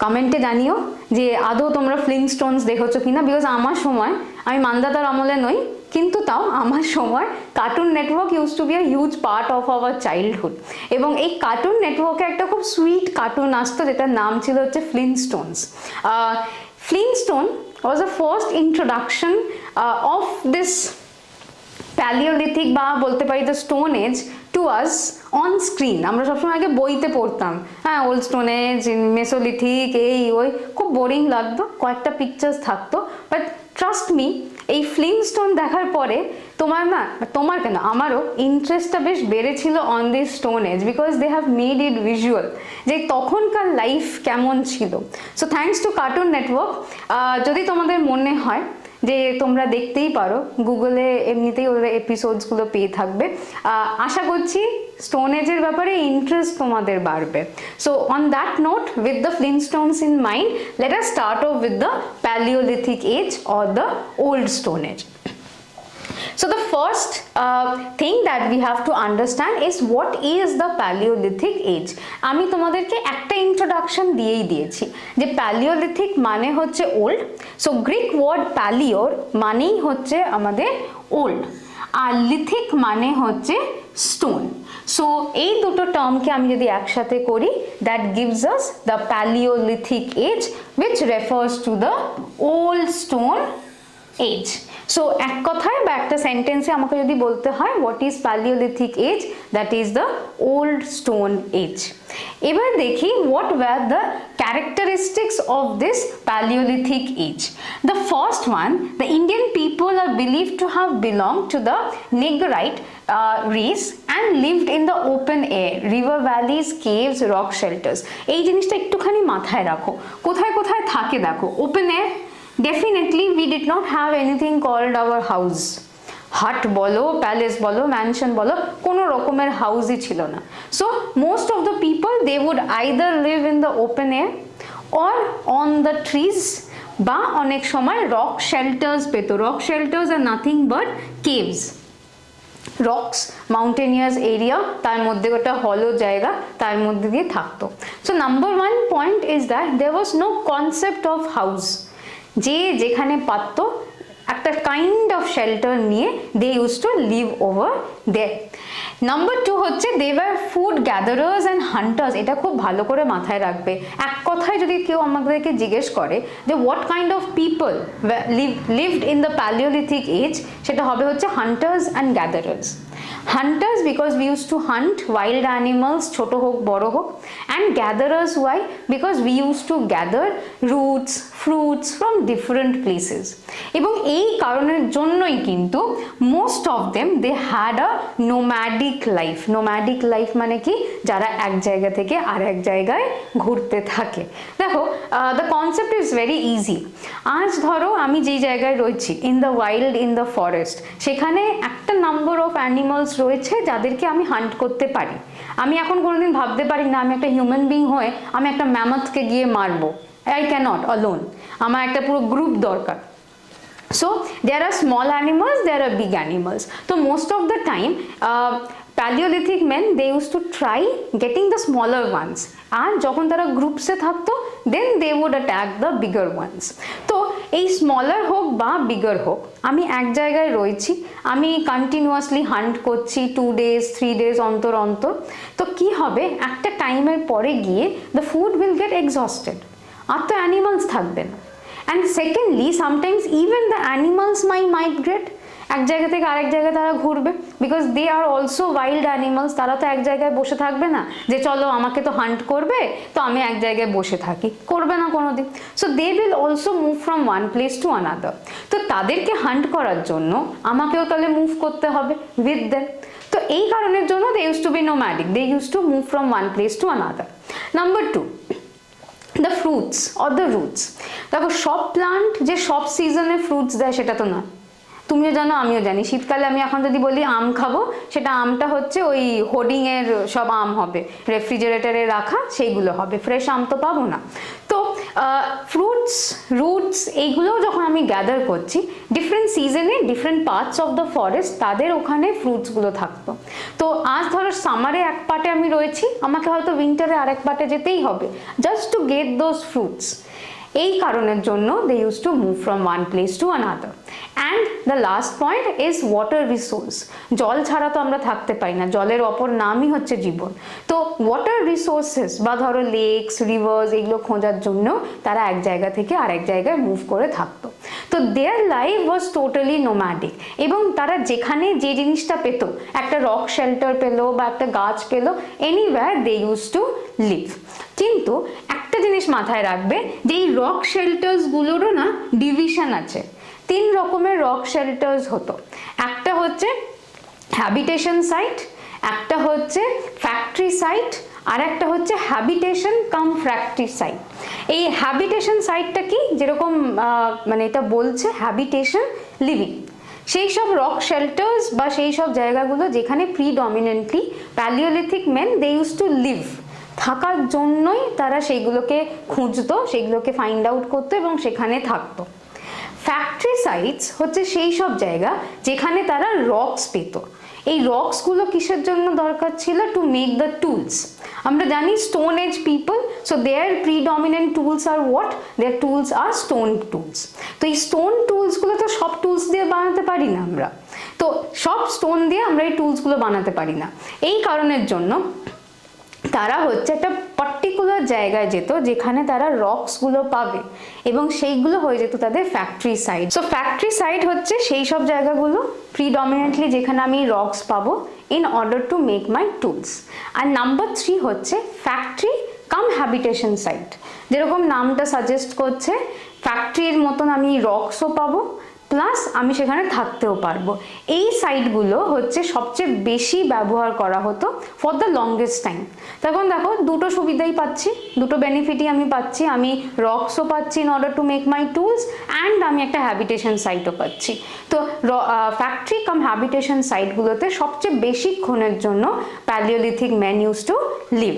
কমেন্টে জানিও যে আদৌ তোমরা ফ্লিনস্টোনস দেখেছো কিনা। বিকজ আমার সময়, আমি মান্দাতার আমলে নই, কিন্তু তাও আমার সময় cartoon network use to be a huge part of our childhood. এবং এই কার্টুন নেটওয়ার্কে একটা খুব সুইট কার্টুন আসতো, যেটার নাম ছিল হচ্ছে Flintstones. Flintstone was the first introduction of this paleolithic বা বলতে পারি the stone age to us on screen. আমরা সবসময় আগে বইতে পড়তাম, হ্যাঁ, ওল্ড স্টোন এজ, মেসোলিথিক, এই ওই, খুব বোরিং লাগতো, কয়েকটা পিকচার্স থাকতো। বাট ট্রাস্ট মি, এই ফ্লিনস্টোন দেখার পরে তোমার না, তোমার কেন, আমারও ইন্টারেস্টটা বেশ বেড়েছিল on this stone age, because they have made it visual, যে তখনকার লাইফ কেমন ছিল। So thanks to Cartoon Network. যদি তোমাদের মনে হয় যে তোমরা দেখতেই পারো, গুগলে এমনিতেই ওদের এপিসোডসগুলো পেয়ে থাকবে। আশা করছি স্টোন এজের ব্যাপারে ইন্টারেস্ট তোমাদের বাড়বে। So on that note, with the Flintstones in mind, let us start off with the palaeolithic age or the old stone age. So the first thing that we have to understand is what is the Paleolithic age. আমি তোমাদেরকে একটা introduction দিয়েই দিয়েছি যে palaeolithic মানে হচ্ছে old. So Greek word প্যালিওর মানেই হচ্ছে আমাদের ওল্ড, আর লিথিক মানে হচ্ছে স্টোন। সো এই দুটো টার্মকে আমি যদি একসাথে করি, that gives us the palaeolithic age which refers to the old stone age. সো এক কথায় বা একটা সেন্টেন্সে আমাকে যদি বলতে হয় what is palaeolithic age, that is the old stone age. এবার দেখি what were the characteristics of this Paleolithic age. The first one, the Indian people are believed to have belonged to the Negrite race and lived in the open air, river valleys, caves, rock shelters. এই জিনিসটা একটুখানি মাথায় রাখো, কোথায় কোথায় থাকে দেখো। Open air, definitely we did not have anything called our house. হাট বলো, প্যালেস বলো, ম্যানশন বলো, কোনো রকমের হাউসই ছিল না। So most of the people they would either live in the open air or on the trees, বা অনেক সময় রক শেল্টার্স পেতো। Rock shelters are nothing but caves, rocks, mountainous area, তার মধ্যে একটা হলো জায়গা, তার মধ্যে দিয়ে থাকতো। So number one point is that there was no concept of house. যে যেখানে পারতো একটা কাইন্ড অফ শেল্টার নিয়ে they use to live over there. Number two হচ্ছে they were food gatherers and hunters. এটা খুব ভালো করে মাথায় রাখবে। এক কথায় যদি কেউ আমাদেরকে জিজ্ঞেস করে যে what kind of people lived in the palaeolithic age, সেটা হবে হচ্ছে hunters and gatherers. Hunters because we used to hunt wild animals, ছোট হোক বড় হোক, and gatherers why? Because we used to gather roots, fruits from different places. এবং এই কারণের জন্যই কিন্তু most of them they had a nomadic life. Nomadic life মানে কি? যারা এক জায়গা থেকে আর এক জায়গায় ঘুরতে থাকে। দেখো the concept is very easy. আজ ধরো আমি যেই জায়গায় রয়েছি in the wild, in the forest, সেখানে একটা number of animals রয়েছে যাদেরকে আমি হান্ট করতে পারি। আমি এখন কোনোদিন ভাবতে পারি না আমি একটা হিউম্যান বিং হয়ে আমি একটা ম্যামথকে গিয়ে মারবো। আই ক্যানট অলোন, আমার একটা পুরো গ্রুপ দরকার। So there are small animals, there are big animals. So most of the time Paleolithic men they used to try getting the smaller ones, আর যখন তারা গ্রুপসে থাকতো then they would attack the bigger ones. তো এই smaller হোক বা bigger হোক, আমি এক জায়গায় রয়েছি, আমি কন্টিনিউয়াসলি হান্ট করছি 2 days 3 days অন্তর অন্তর, তো কি হবে একটা টাইমের পরে গিয়ে the food will get exhausted, আর তো অ্যানিমালস থাকবে না। And secondly, sometimes even the animals might migrate, এক জায়গা থেকে আরেক জায়গায় তারা ঘুরবে, because they are also wild animals. তারা তো এক জায়গায় বসে থাকবে না যে চলো আমাকে তো হান্ট করবে তো আমি এক জায়গায় বসে থাকি, করবে না কোনোদিন। So they will also move from one place to another. তো তাদেরকে হান্ট করার জন্য আমাকেও তাহলে মুভ করতে হবে উইথ দেম। তো এই কারণের জন্য they use to be nomadic, they use to move from one place to another. Number two, the fruits or the roots. দেখো সব প্লান্ট যে সব সিজনে ফ্রুটস দেয় সেটা তো না। তুমিও জানো আমিও জানি, শীতকালে আমি এখন যদি বলি আম খাবো, সেটা আমটা হচ্ছে ওই হোর্ডিংয়ের সব আম হবে, রেফ্রিজারেটরে রাখা সেইগুলো হবে, ফ্রেশ আম তো পাবো না। তো ফ্রুটস, রুটস এইগুলোও যখন আমি গ্যাদার করছি ডিফারেন্ট সিজনে different parts of the forest, তাদের ওখানে ফ্রুটসগুলো থাকতো। তো আজ ধরো সামারে এক পার্টে আমি রয়েছি, আমাকে হয়তো উইন্টারে আরেক পার্টে যেতেই হবে just to get those fruits. এই কারণের জন্য they use to move from one place to another. And the last point is water resource. জল ছাড়া তো আমরা থাকতে পারি না, জলের অপর নামই হচ্ছে জীবন। তো ওয়াটার রিসোর্সেস বা ধরো লেকস, রিভার্স এগুলো খোঁজার জন্য তারা এক জায়গা থেকে আরেক জায়গায় মুভ করে থাকতো। তো their life was totally nomadic, এবং তারা যেখানে যে জিনিসটা পেতো, একটা রক শেল্টার পেলো বা একটা গাছ পেলো, anywhere they use to live. কিন্তু একটা জিনিস মাথায় রাখবে যে এই রক শেল্টার্সগুলোরও না ডিভিশন আছে। 3 রকমের রক শেল্টার্স হতো। একটা হচ্ছে হ্যাবিটেশন সাইট, একটা হচ্ছে ফ্যাক্টরি সাইট, আর একটা হচ্ছে হ্যাবিটেশন কাম ফ্যাক্টরি সাইট। এই হ্যাবিটেশন সাইটটা কি, যেরকম মানে এটা বলছে হ্যাবিটেশন লিভিং, সেই সব রক শেল্টার্স বা সেই সব জায়গাগুলো যেখানে predominantly palaeolithic men they use to live, থাকার জন্যই তারা সেইগুলোকে খুঁজতো, সেইগুলোকে ফাইন্ড আউট করতো এবং সেখানে থাকতো। ফ্যাক্টরি সাইটস হচ্ছে সেই সব জায়গা যেখানে তারা রকস পেত। এই রকসগুলো কিসের জন্য দরকার ছিল? To make the tools. আমরা জানি stone age people, so their predominant tools are what? Their tools are stone tools. তো এই স্টোন টুলসগুলো তো সব টুলস দিয়ে বানাতে পারি না আমরা, তো সব স্টোন দিয়ে আমরা এই টুলসগুলো বানাতে পারি না। এই কারণের জন্য তারা হচ্ছে একটা পার্টিকুলার জায়গায় যেত যেখানে তারা রকসগুলো পাবে, এবং সেইগুলো হয়ে যেত তাদের factory site. So factory site হচ্ছে সেই সব জায়গাগুলো প্রিডমিনেন্টলি যেখানে আমি রকস পাবো in order to make my tools. আর নাম্বার 3 হচ্ছে ফ্যাক্টরি কাম হ্যাবিটেশন সাইট। যেরকম নামটা সাজেস্ট করছে, ফ্যাক্টরির মতন আমি রকসও পাবো, প্লাস আমি সেখানে থাকতেও পারবো। এই সাইটগুলো হচ্ছে সবচেয়ে বেশি ব্যবহার করা হতো ফর দ্য লংগেস্ট টাইম। তখন দেখো দুটো সুবিধাই পাচ্ছি, দুটো বেনিফিটই আমি পাচ্ছি। আমি রকসও পাচ্ছি in order to make my tools, and আমি একটা হ্যাবিটেশন সাইটও পাচ্ছি। তো ফ্যাক্টরি কাম হ্যাবিটেশন সাইটগুলোতে সবচেয়ে বেশিক্ষণের জন্য paleolithic man use to live.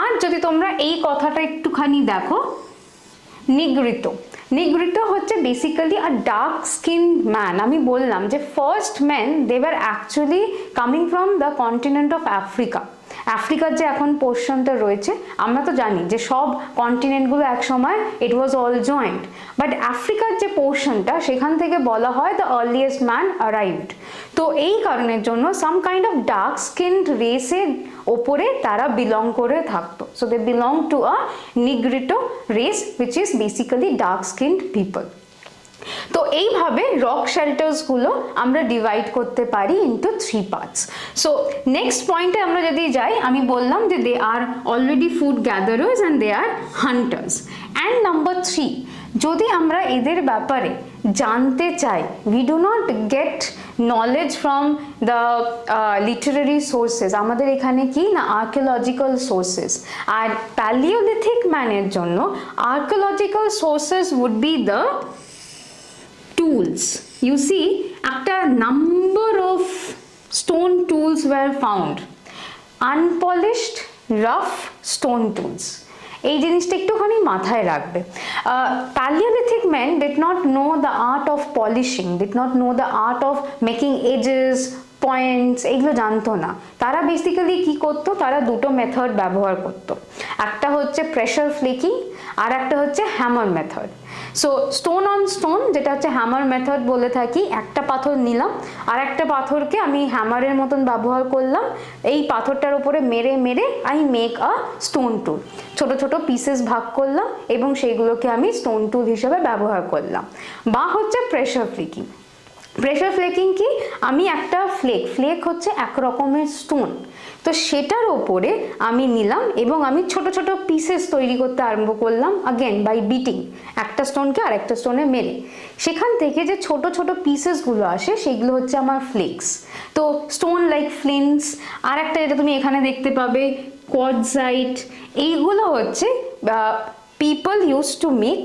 আর যদি তোমরা এই কথাটা একটুখানি দেখো, নিগ্রিটো হচ্ছে basically a dark skinned man. আমি বললাম যে first man they were actually coming from the continent of Africa. আফ্রিকার যে এখন পোর্শনটা রয়েছে, আমরা তো জানি যে সব কন্টিনেন্টগুলো একসময় ইট ওয়াজ অল জয়েন্ট, বাট আফ্রিকার যে পোর্শনটা সেখান থেকে বলা হয় দ্য আর্লিয়েস্ট ম্যান অ্যারাইভড। তো এই কারণের জন্য some kind of dark skinned রেসের ওপরে তারা বিলং করে থাকতো। So they belong to a Negrito race which is basically dark skinned people. তো এইভাবে রক শেল্টার্সগুলো আমরা ডিভাইড করতে পারি ইন্টু 3 পার্টস। সো নেক্সট পয়েন্টে আমরা যদি যাই, আমি বললাম যে they are already food gatherers and they are hunters. And number 3, যদি আমরা এদের ব্যাপারে জানতে চাই, we do not get knowledge from the literary sources. আমাদের এখানে কি না, আর্কিওলজিক্যাল সোর্সেস। আর প্যালিওলিথিক ম্যানের জন্য archaeological sources would be the tools. You see, a number of stone tools were found. Unpolished, rough stone tools. এই জিনিসটা একটুখানি মাথায় রাখবে। Paleolithic men did not know the art of polishing, did not know the art of making edges, points, এগুলো জানতো না। তারা basically কি করতো, তারা দুটো মেথড ব্যবহার করতো। একটা হচ্ছে প্রেশার ফ্লেকিং, আর একটা হচ্ছে hammer method. So stone on stone, যেটা হচ্ছে হ্যামার মেথড বলে থাকি, একটা পাথর নিলাম আর একটা পাথরকে আমি হ্যামারের মতন ব্যবহার করলাম, এই পাথরটার উপরে মেরে মেরে আই মেক আ স্টোন টুল। ছোট ছোট পিসেস ভাগ করলাম এবং সেইগুলোকে আমি স্টোন টুল হিসেবে ব্যবহার করলাম। বা হচ্ছে প্রেশার ফ্লেকিং। প্রেশার ফ্লেকিং কি, আমি একটা ফ্লেক হচ্ছে এক রকমের স্টোন, তো সেটার ওপরে আমি নিলাম এবং আমি ছোট ছোট পিসেস তৈরি করতে আরম্ভ করলাম, আগেন বাই বিটিং, একটা স্টোনকে আরেকটা স্টোনে মেরে। সেখান থেকে যে ছোট ছোট পিসেসগুলো আসে সেগুলো হচ্ছে আমার ফ্লেক্স। তো স্টোন লাইক ফ্লিন্টস, আর একটা যেটা তুমি এখানে দেখতে পাবে কোয়ার্টজাইট, এইগুলো হচ্ছে people use to make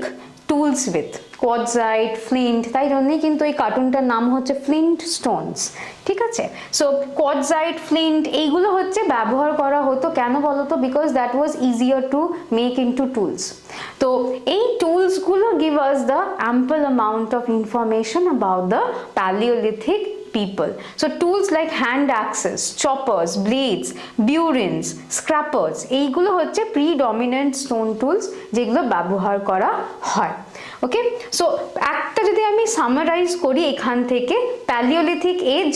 tools with. Quartzite, Flint, তাই জন্যই কিন্তু এই কার্টুনটার নাম হচ্ছে ফ্লিন্ট স্টোনস, ঠিক আছে? সো কোয়ার্টজাইট, ফ্লিন্ট, এইগুলো হচ্ছে ব্যবহার করা হতো কেন বলো তো? Because that was easier to make into tools. তো এই টুলসগুলো give us the ample amount of information about the paleolithic people. So tools like hand axes, choppers, blades, burins, scrapers, এইগুলো হচ্ছে predominant stone tools যেগুলো ব্যবহার করা হয়। ওকে, so একটা যদি আমি সামারাইজ করি এখান থেকে, palaeolithic age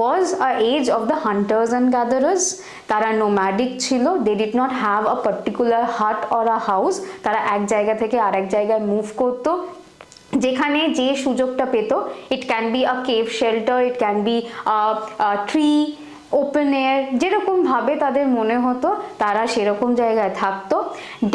was a age of the hunters and gatherers. তারা নোম্যাডিক ছিল, they did not have a particular hut or a house. তারা এক জায়গা থেকে আরেক জায়গায় মুভ করতো, যেখানে যে সুযোগটা পেত। It can be a cave shelter, it can be tree, open air, যেরকম ভাবে তাদের মনে হতো তারা সেরকম জায়গায় থাকতো।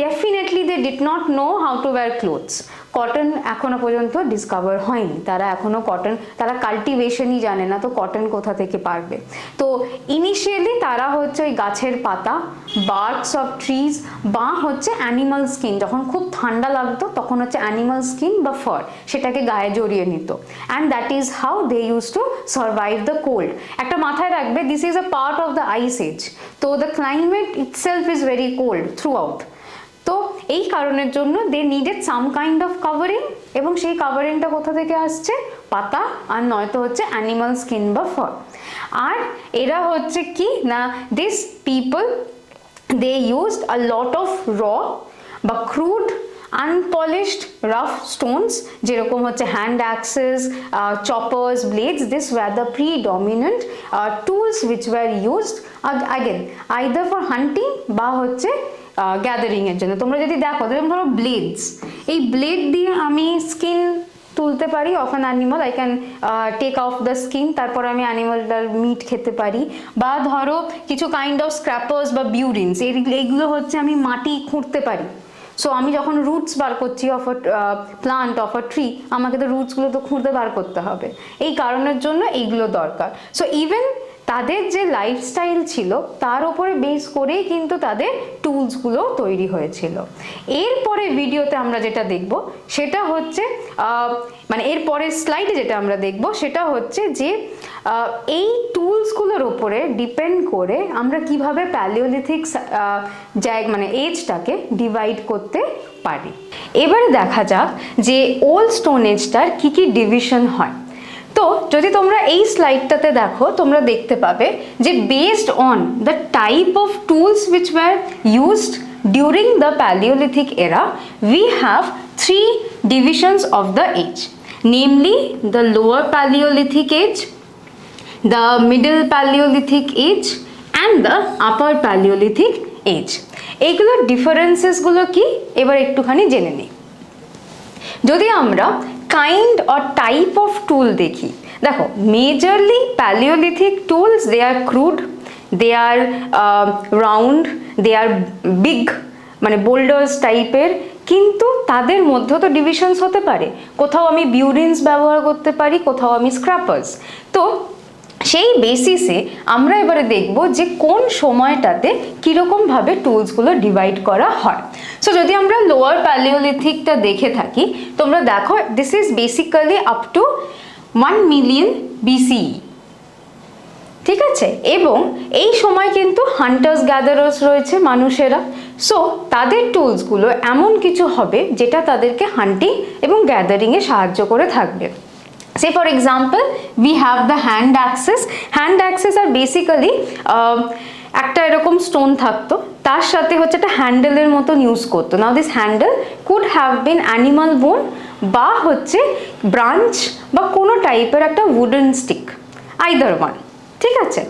Definitely they did not know how to wear clothes. Cotton এখনো পর্যন্ত ডিসকভার হয়নি, তারা এখনো কটন, তারা কাল্টিভেশনই জানে না, তো কটন কোথা থেকে পারবে? তো ইনিশিয়ালি তারা হচ্ছে ওই গাছের পাতা, বার্কস অফ ট্রিজ, বা হচ্ছে অ্যানিমাল স্কিন, যখন খুব ঠান্ডা লাগতো তখন হচ্ছে অ্যানিমাল স্কিন বা ফার, সেটাকে গায়ে জড়িয়ে নিত। And that is how they use to survive the cold. একটা মাথায় রাখবে, this is a part of the ice age, তো the climate itself is very cold throughout. তো এই কারণের জন্য they needed some kind of covering, এবং সেই কাভারিংটা কোথা থেকে আসছে? পাতা আর নয়তো হচ্ছে অ্যানিমাল স্কিন বা ফার। আর এরা হচ্ছে কি না, this people they used a lot of raw বা ক্রুড unpolished rough stones, যেরকম হচ্ছে hand axes, choppers, blades. This were the predominant tools which were used again either for hunting বা হচ্ছে গ্যাদারিং এর জন্য। তোমরা যদি দেখো, যেরকম ধরো ব্লেডস, এই ব্লেড দিয়ে আমি স্কিন তুলতে পারি off an animal, I can take off the skin, তারপর আমি অ্যানিমালটার মিট খেতে পারি। বা ধরো কিছু কাইন্ড অফ স্ক্র্যাপার্স বা বিউরিনস, এইগুলো হচ্ছে আমি মাটি খুঁড়তে পারি। সো আমি যখন রুটস বার করছি of a plant of a tree, আমাকে তো রুটসগুলো তো খুঁড়তে বার করতে হবে, এই কারণের জন্য এইগুলো দরকার। সো ইভেন তাদের যে লাইফস্টাইল ছিল তার উপরে বেস করেই কিন্তু তাদের টুলসগুলো তৈরি হয়েছিল। এরপরে ভিডিওতে আমরা যেটা দেখব সেটা হচ্ছে মানে এরপরের স্লাইডে যেটা আমরা দেখব সেটা হচ্ছে যে এই টুলসগুলোর উপরে ডিপেন্ড করে আমরা কিভাবে প্যালিওলিথিক মানে এজটাকে ডিভাইড করতে পারি। এবারে দেখা যাক যে ওল্ড স্টোন এজটার কি কি ডিভিশন হয়। তো যদি তোমরা এই স্লাইডটাতে দেখো, তোমরা দেখতে পাবে যে based on the type of tools which were used during the Paleolithic era, we have three divisions of the age, namely the lower Paleolithic age, the middle Paleolithic age and the upper Paleolithic age. এইগুলোর differences গুলো কি এবার একটুখানি জেনে নিই। যদি আমরা kind or type of টুল দেখি, দেখো মেজরলি প্যালিওলিথিক টুলস, দে আর ক্রুড, দে আর রাউন্ড, দে আর বিগ, মানে বোল্ডার্স টাইপের, কিন্তু তাদের মধ্যে তো ডিভিশনস হতে পারে। কোথাও আমি বিউরিনস ব্যবহার করতে পারি, কোথাও আমি স্ক্র্যাপার্স। তো সেই বেসিসে আমরা এবারে দেখব যে কোন সময়টাতে কীরকমভাবে টুলসগুলো ডিভাইড করা হয়। সো যদি আমরা লোয়ার প্যালিওলিথিকটা দেখে থাকি, তোমরা দেখো this is basically up to 1 million BCE, ঠিক আছে? এবং এই সময় কিন্তু হান্টার্স গ্যাদারার্স রয়েছে মানুষেরা। সো তাদের টুলসগুলো এমন কিছু হবে যেটা তাদেরকে হান্টিং এবং গ্যাদারিংয়ে সাহায্য করে থাকবে। Say for example, we have the hand axes. Hand axes are basically একটা এরকম স্টোন থাকতো, তার সাথে হচ্ছে একটা হ্যান্ডেলের মতন ইউজ করতো। Now this handle could have been animal bone বা হচ্ছে ব্রাঞ্চ বা কোনো টাইপের একটা উডেন স্টিক, আইদার ওয়ান, ঠিক আছে?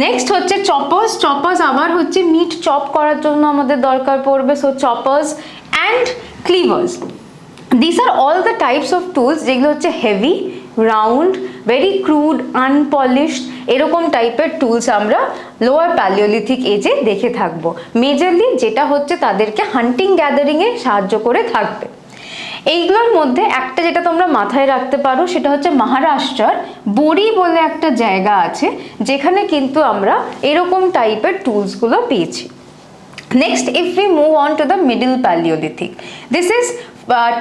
নেক্সট হচ্ছে চপার্স। চপার্স আবার হচ্ছে মিট চপ করার জন্য আমাদের দরকার পড়বে। So choppers and cleavers, these are all the types of tools যেগুলো হচ্ছে heavy, round, very crude, unpolished, এরকম টাইপের টুলস আমরা লোয়ার প্যালিওলিথিক এজে দেখে থাকবো। মেজরলি যেটা হচ্ছে তাদেরকে হান্টিং গ্যাদারিংয়ে সাহায্য করে থাকবে। এইগুলোর মধ্যে একটা যেটা তোমরা মাথায় রাখতে পারো সেটা হচ্ছে মহারাষ্ট্রের বড়ি বলে একটা জায়গা আছে, যেখানে কিন্তু আমরা এরকম টাইপের টুলসগুলো পেয়েছি। Next, if we move on to the middle Paleolithic, this is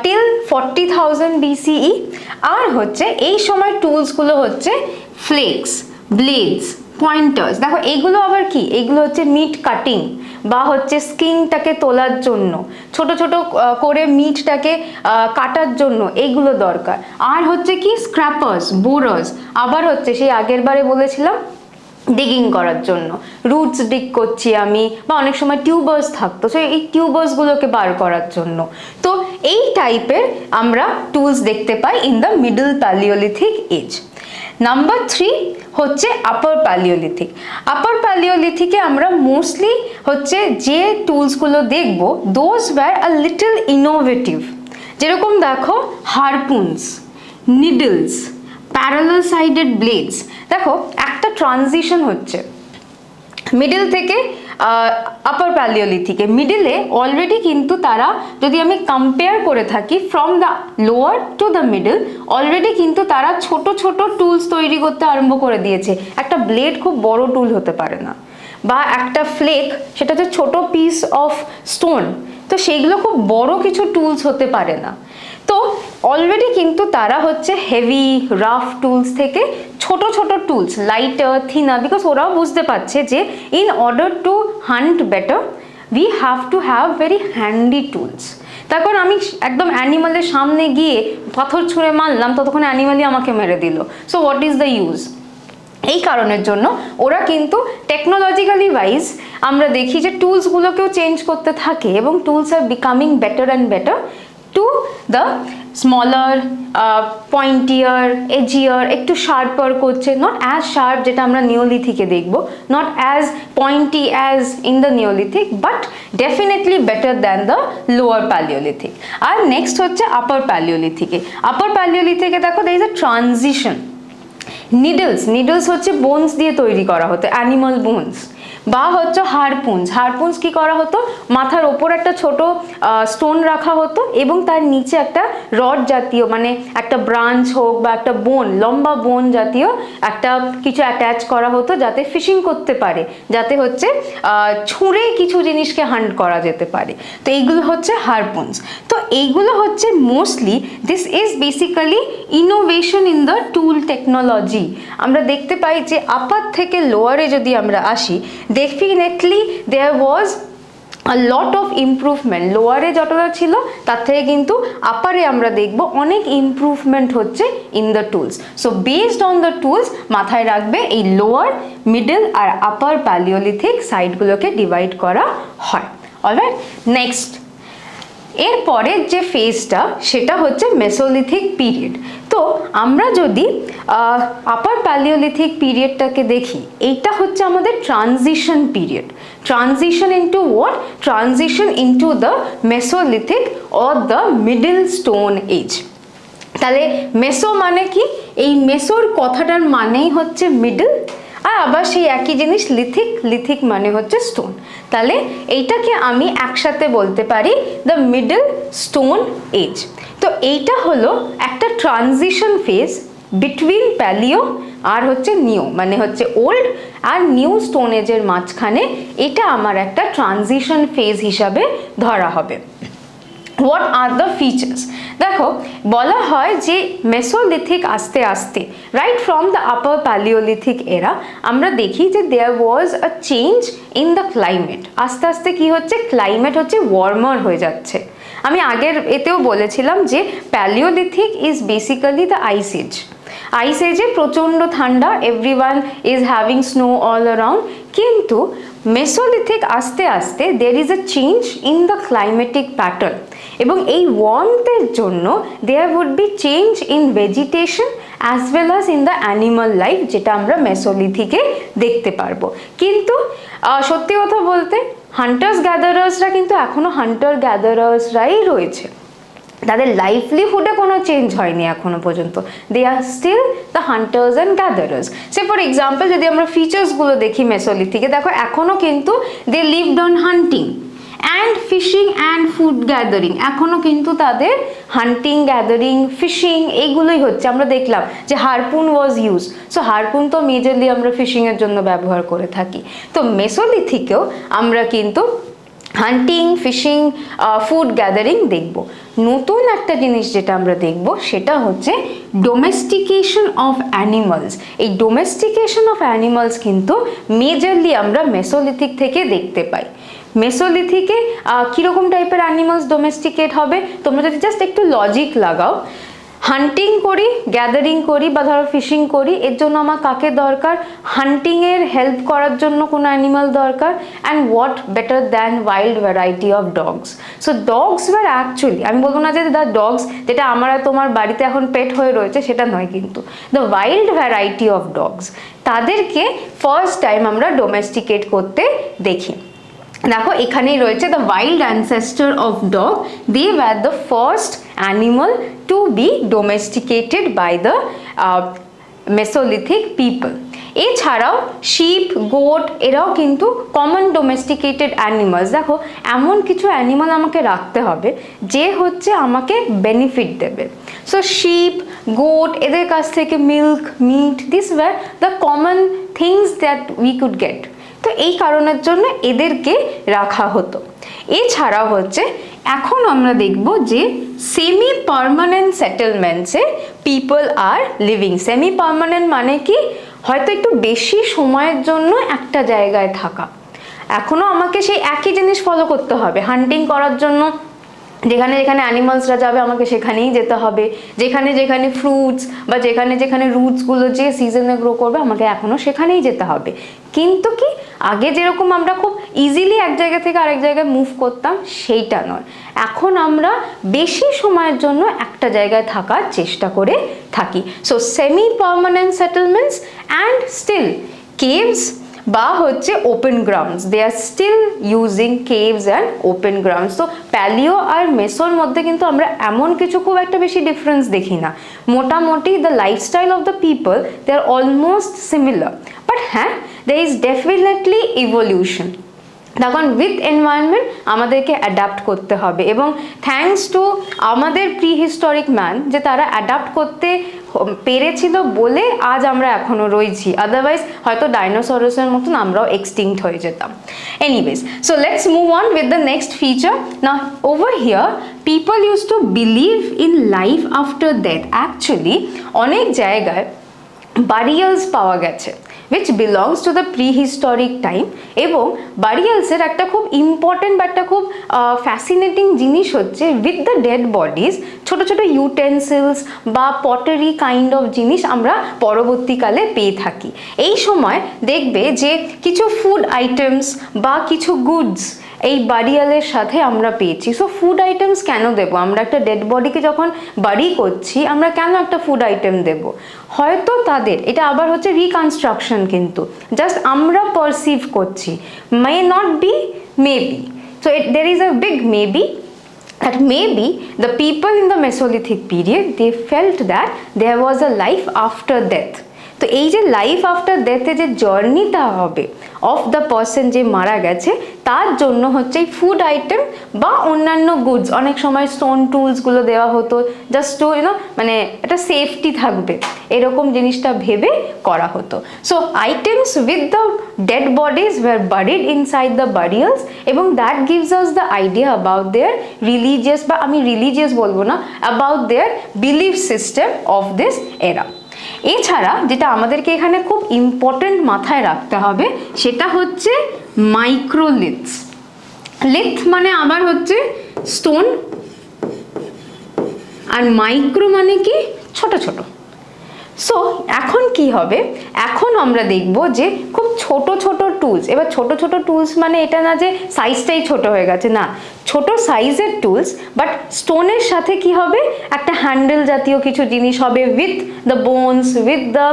till 40,000 BCE, আর হচ্ছে এই সময় টুলসগুলো হচ্ছে ফ্লেক্স, ব্লেডস, পয়েন্টার্স। দেখো এইগুলো আবার কি, এইগুলো হচ্ছে মিট কাটিং বা হচ্ছে স্কিনটাকে তোলার জন্য, ছোট ছোট করে মিটটাকে কাটার জন্য এইগুলো দরকার। আর হচ্ছে কি স্ক্র্যাপার্স, বোরার্স, আবার হচ্ছে সেই আগের বারে বলেছিলাম ডিগিং করার জন্য, রুটস ডিগ করছি আমি, বা অনেক সময় টিউবার্স থাকতো, সো এই টিউবার্সগুলোকে বার করার জন্য। তো এই টাইপের আমরা টুলস দেখতে পাই in the middle paleolithic age. Number 3 হচ্ছে আপার প্যালিওলিথিক। আপার প্যালিওলিথিকে আমরা মোস্টলি হচ্ছে যে টুলসগুলো দেখব, those were a little innovative. যেরকম দেখো harpoons, needles, parallel sided blades. দেখো একটা ট্রানজিশন হচ্ছে মিডল থেকে আপার প্যালিওলিথিকে। মিডলে অলরেডি কিন্তু তারা, যদি আমি কম্পেয়ার করে থাকি from the lower to the middle, already কিন্তু তারা ছোট ছোট টুলস তৈরি করতে আরম্ভ করে দিয়েছে। একটা ব্লেড খুব বড় টুল হতে পারে না, বা একটা ফ্লেক সেটা হচ্ছে ছোট পিস অফ স্টোন, তো সেইগুলো খুব বড় কিছু টুলস হতে পারে না। তো অলরেডি কিন্তু তারা হচ্ছে হেভি রাফ টুলস থেকে ছোট ছোট টুলস, লাইটার, থিনার, বিকজ ওরাও বুঝতে পারছে যে in order to hunt better we have to have very handy tools. তারপর আমি একদম অ্যানিমালের সামনে গিয়ে পাথর ছুঁড়ে মারলাম, ততক্ষণ অ্যানিমালই আমাকে মেরে দিল। So what is the use? এই কারণের জন্য ওরা কিন্তু টেকনোলজিক্যালি ওয়াইজ আমরা দেখি যে টুলসগুলোকেও চেঞ্জ করতে থাকে, এবং tools are becoming better and better to the smaller, pointier, edgier, একটু শার্পার করছে, নট অ্যাজ শার্প যেটা আমরা নিওলিথিকে দেখবো, not as pointy as in the neolithic, but definitely better than the lower paleolithic. আর নেক্সট হচ্ছে আপার প্যালিওলিথিকে। আপার প্যালিওলিথিকে দেখো there is a transition. Needles হচ্ছে বোনস দিয়ে তৈরি করা হতো, অ্যানিমাল বোনস, বা হচ্ছে হারপুন্স কি করা হতো, মাথার ওপর একটা ছোট স্টোন রাখা হতো এবং তার নিচে একটা রড জাতীয়, মানে একটা ব্রাঞ্চ হোক বা একটা বোন, লম্বা বোন জাতীয় একটা কিছু অ্যাটাচ করা হতো যাতে ফিশিং করতে পারে, যাতে হচ্ছে ছুঁড়ে কিছু জিনিসকে হান্ট করা যেতে পারে। তো এইগুলো হচ্ছে হারপুন্স। তো এইগুলো হচ্ছে mostly, this is basically innovation in the tool technology. আমরা দেখতে পাই যে আপার থেকে লোয়ারে যদি আমরা আসি, definitely there was a lot of improvement. লোয়ারে যতটা ছিল তার থেকে কিন্তু আপারে আমরা দেখব অনেক ইমপ্রুভমেন্ট হচ্ছে in the tools. So based on the tools মাথায় রাখবে এই লোয়ার, মিডল আর আপার প্যালিওলিথিক সাইডগুলোকে ডিভাইড করা হয়। অলরাইট, নেক্সট এরপরের যে ফেজটা সেটা হচ্ছে মেসোলিথিক পিরিয়ড। তো আমরা যদি আপার প্যালিওলিথিক পিরিয়ডটাকে দেখি, এইটা হচ্ছে আমাদের transition period. Transition into what? Transition into the mesolithic or the middle stone age. তাহলে মেসো মানে কি? এই মেসোর কথাটার মানেই হচ্ছে মিডল, আর আবার সেই একই জিনিস লিথিক মানে হচ্ছে স্টোন। তাহলে এইটাকে আমি একসাথে বলতে পারি দ্য মিডল স্টোন এজ। তো এইটা হলো একটা ট্রানজিশন ফেজ বিটুইন প্যালিও আর হচ্ছে নিউ, মানে হচ্ছে ওল্ড আর নিউ স্টোন এজের মাঝখানে। এটা আমার একটা ট্রানজিশন ফেজ হিসাবে ধরা হবে। What are the features? দেখো, বলা হয় যে মেসোলিথিক আস্তে আস্তে right from the upper palaeolithic era আমরা দেখি যে there was a change in the climate. আস্তে আস্তে কি হচ্ছে? ক্লাইমেট হচ্ছে ওয়ার্মার হয়ে যাচ্ছে। আমি আগের এতেও বলেছিলাম যে paleolithic is basically the ice age. Ice এজে প্রচণ্ড ঠান্ডা, everyone is having snow all around. কিন্তু মেসোলিথিক আস্তে আস্তে there is a change in the climatic pattern, এবং এই ওয়ার্মথের জন্য there would be change in vegetation as well as in the animal life, যেটা আমরা মেসোলিথিকে দেখতে পারবো। কিন্তু সত্যি কথা বলতে হান্টার্স গ্যাদারার্সরা কিন্তু এখনো হান্টার গ্যাদারার্সরাই রয়েছে, তাদের লাইভলিহুডে কোনো চেঞ্জ হয়নি এখনো পর্যন্ত। They are still the hunters and gatherers. Say for example যদি আমরা ফিচার্সগুলো দেখি মেসোলিথিকে, দেখো এখনও কিন্তু they lived on hunting and fishing and food gathering. এখনও কিন্তু তাদের হান্টিং, গ্যাদারিং, ফিশিং এইগুলোই হচ্ছে। আমরা দেখলাম যে হারপুন ওয়াজ ইউজ, সো হারপুন তো মেজরলি আমরা ফিশিংয়ের জন্য ব্যবহার করে থাকি। তো মেসোলিথিকেও আমরা কিন্তু হান্টিং, ফিশিং, ফুড গ্যাদারিং দেখব। নতুন একটা জিনিস যেটা আমরা দেখব সেটা হচ্ছে ডোমেস্টিকেশন অফ অ্যানিমালস। এই ডোমেস্টিকেশন অফ অ্যানিমালস কিন্তু মেজরলি আমরা মেসোলিথিক থেকে দেখতে পাই। মেসোলিথিকে কীরকম টাইপের অ্যানিমালস ডোমেস্টিকেট হবে? তোমরা যদি জাস্ট একটু লজিক লাগাও, হান্টিং করি, গ্যাদারিং করি বা ধরো ফিশিং করি, এর জন্য আমার কাকে দরকার? হান্টিংয়ের হেল্প করার জন্য কোনো অ্যানিমাল দরকার। And what better than wild variety of dogs. So dogs war actually, আমি বলবো না যে দ্য ডগস যেটা আমার আর তোমার বাড়িতে এখন পেট হয়ে রয়েছে সেটা নয়, কিন্তু the wild variety of dogs, তাদেরকে ফার্স্ট টাইম আমরা ডোমেস্টিকেট করতে দেখি। দেখো এখানেই রয়েছে the wild ancestor of dog, they were the first animal to be domesticated by the mesolithic people. এছাড়াও শিপ, গোট এরাও কিন্তু কমন ডোমেস্টিকেটেড অ্যানিমালস। দেখো এমন কিছু অ্যানিমাল আমাকে রাখতে হবে যে হচ্ছে আমাকে বেনিফিট দেবে। সো শিপ, গোট, এদের কাছ থেকে milk, meat, this were the common things that we could get. তো এই কারণের জন্য এদেরকে রাখা হতো। এছাড়াও হচ্ছে এখন আমরা দেখব যে সেমি পার্মানেন্ট সেটেলমেন্টসে পিপল আর লিভিং। সেমি পার্মানেন্ট মানে কি? হয়তো একটু বেশি সময়ের জন্য একটা জায়গায় থাকা। এখনও আমাকে সেই একই জিনিস ফলো করতে হবে। হান্টিং করার জন্য যেখানে যেখানে অ্যানিমালসরা যাবে আমাকে সেখানেই যেতে হবে, যেখানে যেখানে ফ্রুটস বা যেখানে যেখানে রুটসগুলো যে সিজনে গ্রো করবে আমাকে এখনও সেখানেই যেতে হবে। কিন্তু কি আগে যেরকম আমরা খুব ইজিলি এক জায়গা থেকে আরেক জায়গায় মুভ করতাম সেইটা নয়, এখন আমরা বেশি সময়ের জন্য একটা জায়গায় থাকার চেষ্টা করে থাকি। So semi permanent settlements and still caves বা হচ্ছে open grounds, they are still using caves and open grounds. তো প্যালিও আর মেসোর মধ্যে কিন্তু আমরা এমন কিছু খুব একটা বেশি ডিফারেন্স দেখি না, মোটামুটি the lifestyle of the people they are almost similar. But হ্যাঁ, there is definitely evolution। তখন উইথ এনভায়রনমেন্ট আমাদেরকে অ্যাডাপ্ট করতে হবে, এবং থ্যাঙ্কস টু আমাদের প্রিহিস্টোরিক ম্যান যে তারা অ্যাডাপ্ট করতে পেরেছিল বলে আজ আমরা এখনও রয়েছি, আদারওয়াইজ হয়তো ডাইনোসরসের মতন আমরাও এক্সটিংক্ট হয়ে যেতাম। Anyways, so let's move on with the next feature. Now over here people use to believe in life after death. Actually অনেক জায়গায় বারিয়ালস পাওয়া গেছে which belongs to the prehistoric time, এবং বারিয়ালসের একটা খুব ইম্পর্টেন্ট বা একটা খুব ফ্যাসিনেটিং জিনিস হচ্ছে উইথ দ্য ডেড বডিজ ছোট ছোট ইউটেন্সিলস বা পটারি কাইন্ড অফ জিনিস আমরা পরবর্তীকালে পেয়ে থাকি। এই সময় দেখবে যে কিছু ফুড আইটেমস বা কিছু গুডস এই বারিয়ালের সাথে আমরা পেয়েছি। সো ফুড আইটেমস কেন দেব? আমরা একটা ডেড বডিকে যখন বারি করছি আমরা কেন একটা ফুড আইটেম দেব? হয়তো তাদের এটা আবার হচ্ছে রিকনস্ট্রাকশন, কিন্তু জাস্ট আমরা পারসিভ করছি, may not be, maybe. So there is a big maybe that maybe the people in the Mesolithic period they felt that there was a life after death। তো এই যে লাইফ আফটার ডেথে যে জার্নিটা হবে of the person যে মারা গেছে, তার জন্য হচ্ছে এই ফুড আইটেম বা অন্যান্য গুডস, অনেক সময় স্টোন টুলসগুলো দেওয়া হতো জাস্ট টু মানে একটা সেফটি থাকবে এরকম জিনিসটা ভেবে করা হতো। So items with the dead bodies were buried inside the burials, এবং that gives us the idea about their religious, বা আমি রিলিজিয়াস বলবো না, about their belief system of this era. এছাড়া যেটা আমাদেরকে এখানে খুব ইম্পর্টেন্ট মাথায় রাখতে হবে সেটা হচ্ছে মাইক্রোলিথস। লিথ মানে আবার হচ্ছে স্টোন, আর মাইক্রো মানে কি ছোট ছোট। সো এখন কি হবে, এখন আমরা দেখব যে খুব ছোট ছোট টুলস। এবার ছোট ছোট টুলস মানে এটা না যে সাইজটাই ছোট হয়ে গেছে, না, ছোট সাইজের টুলস, বাট স্টোনের সাথে কি হবে, একটা হ্যান্ডেল জাতীয় কিছু জিনিস হবে with the bones, with the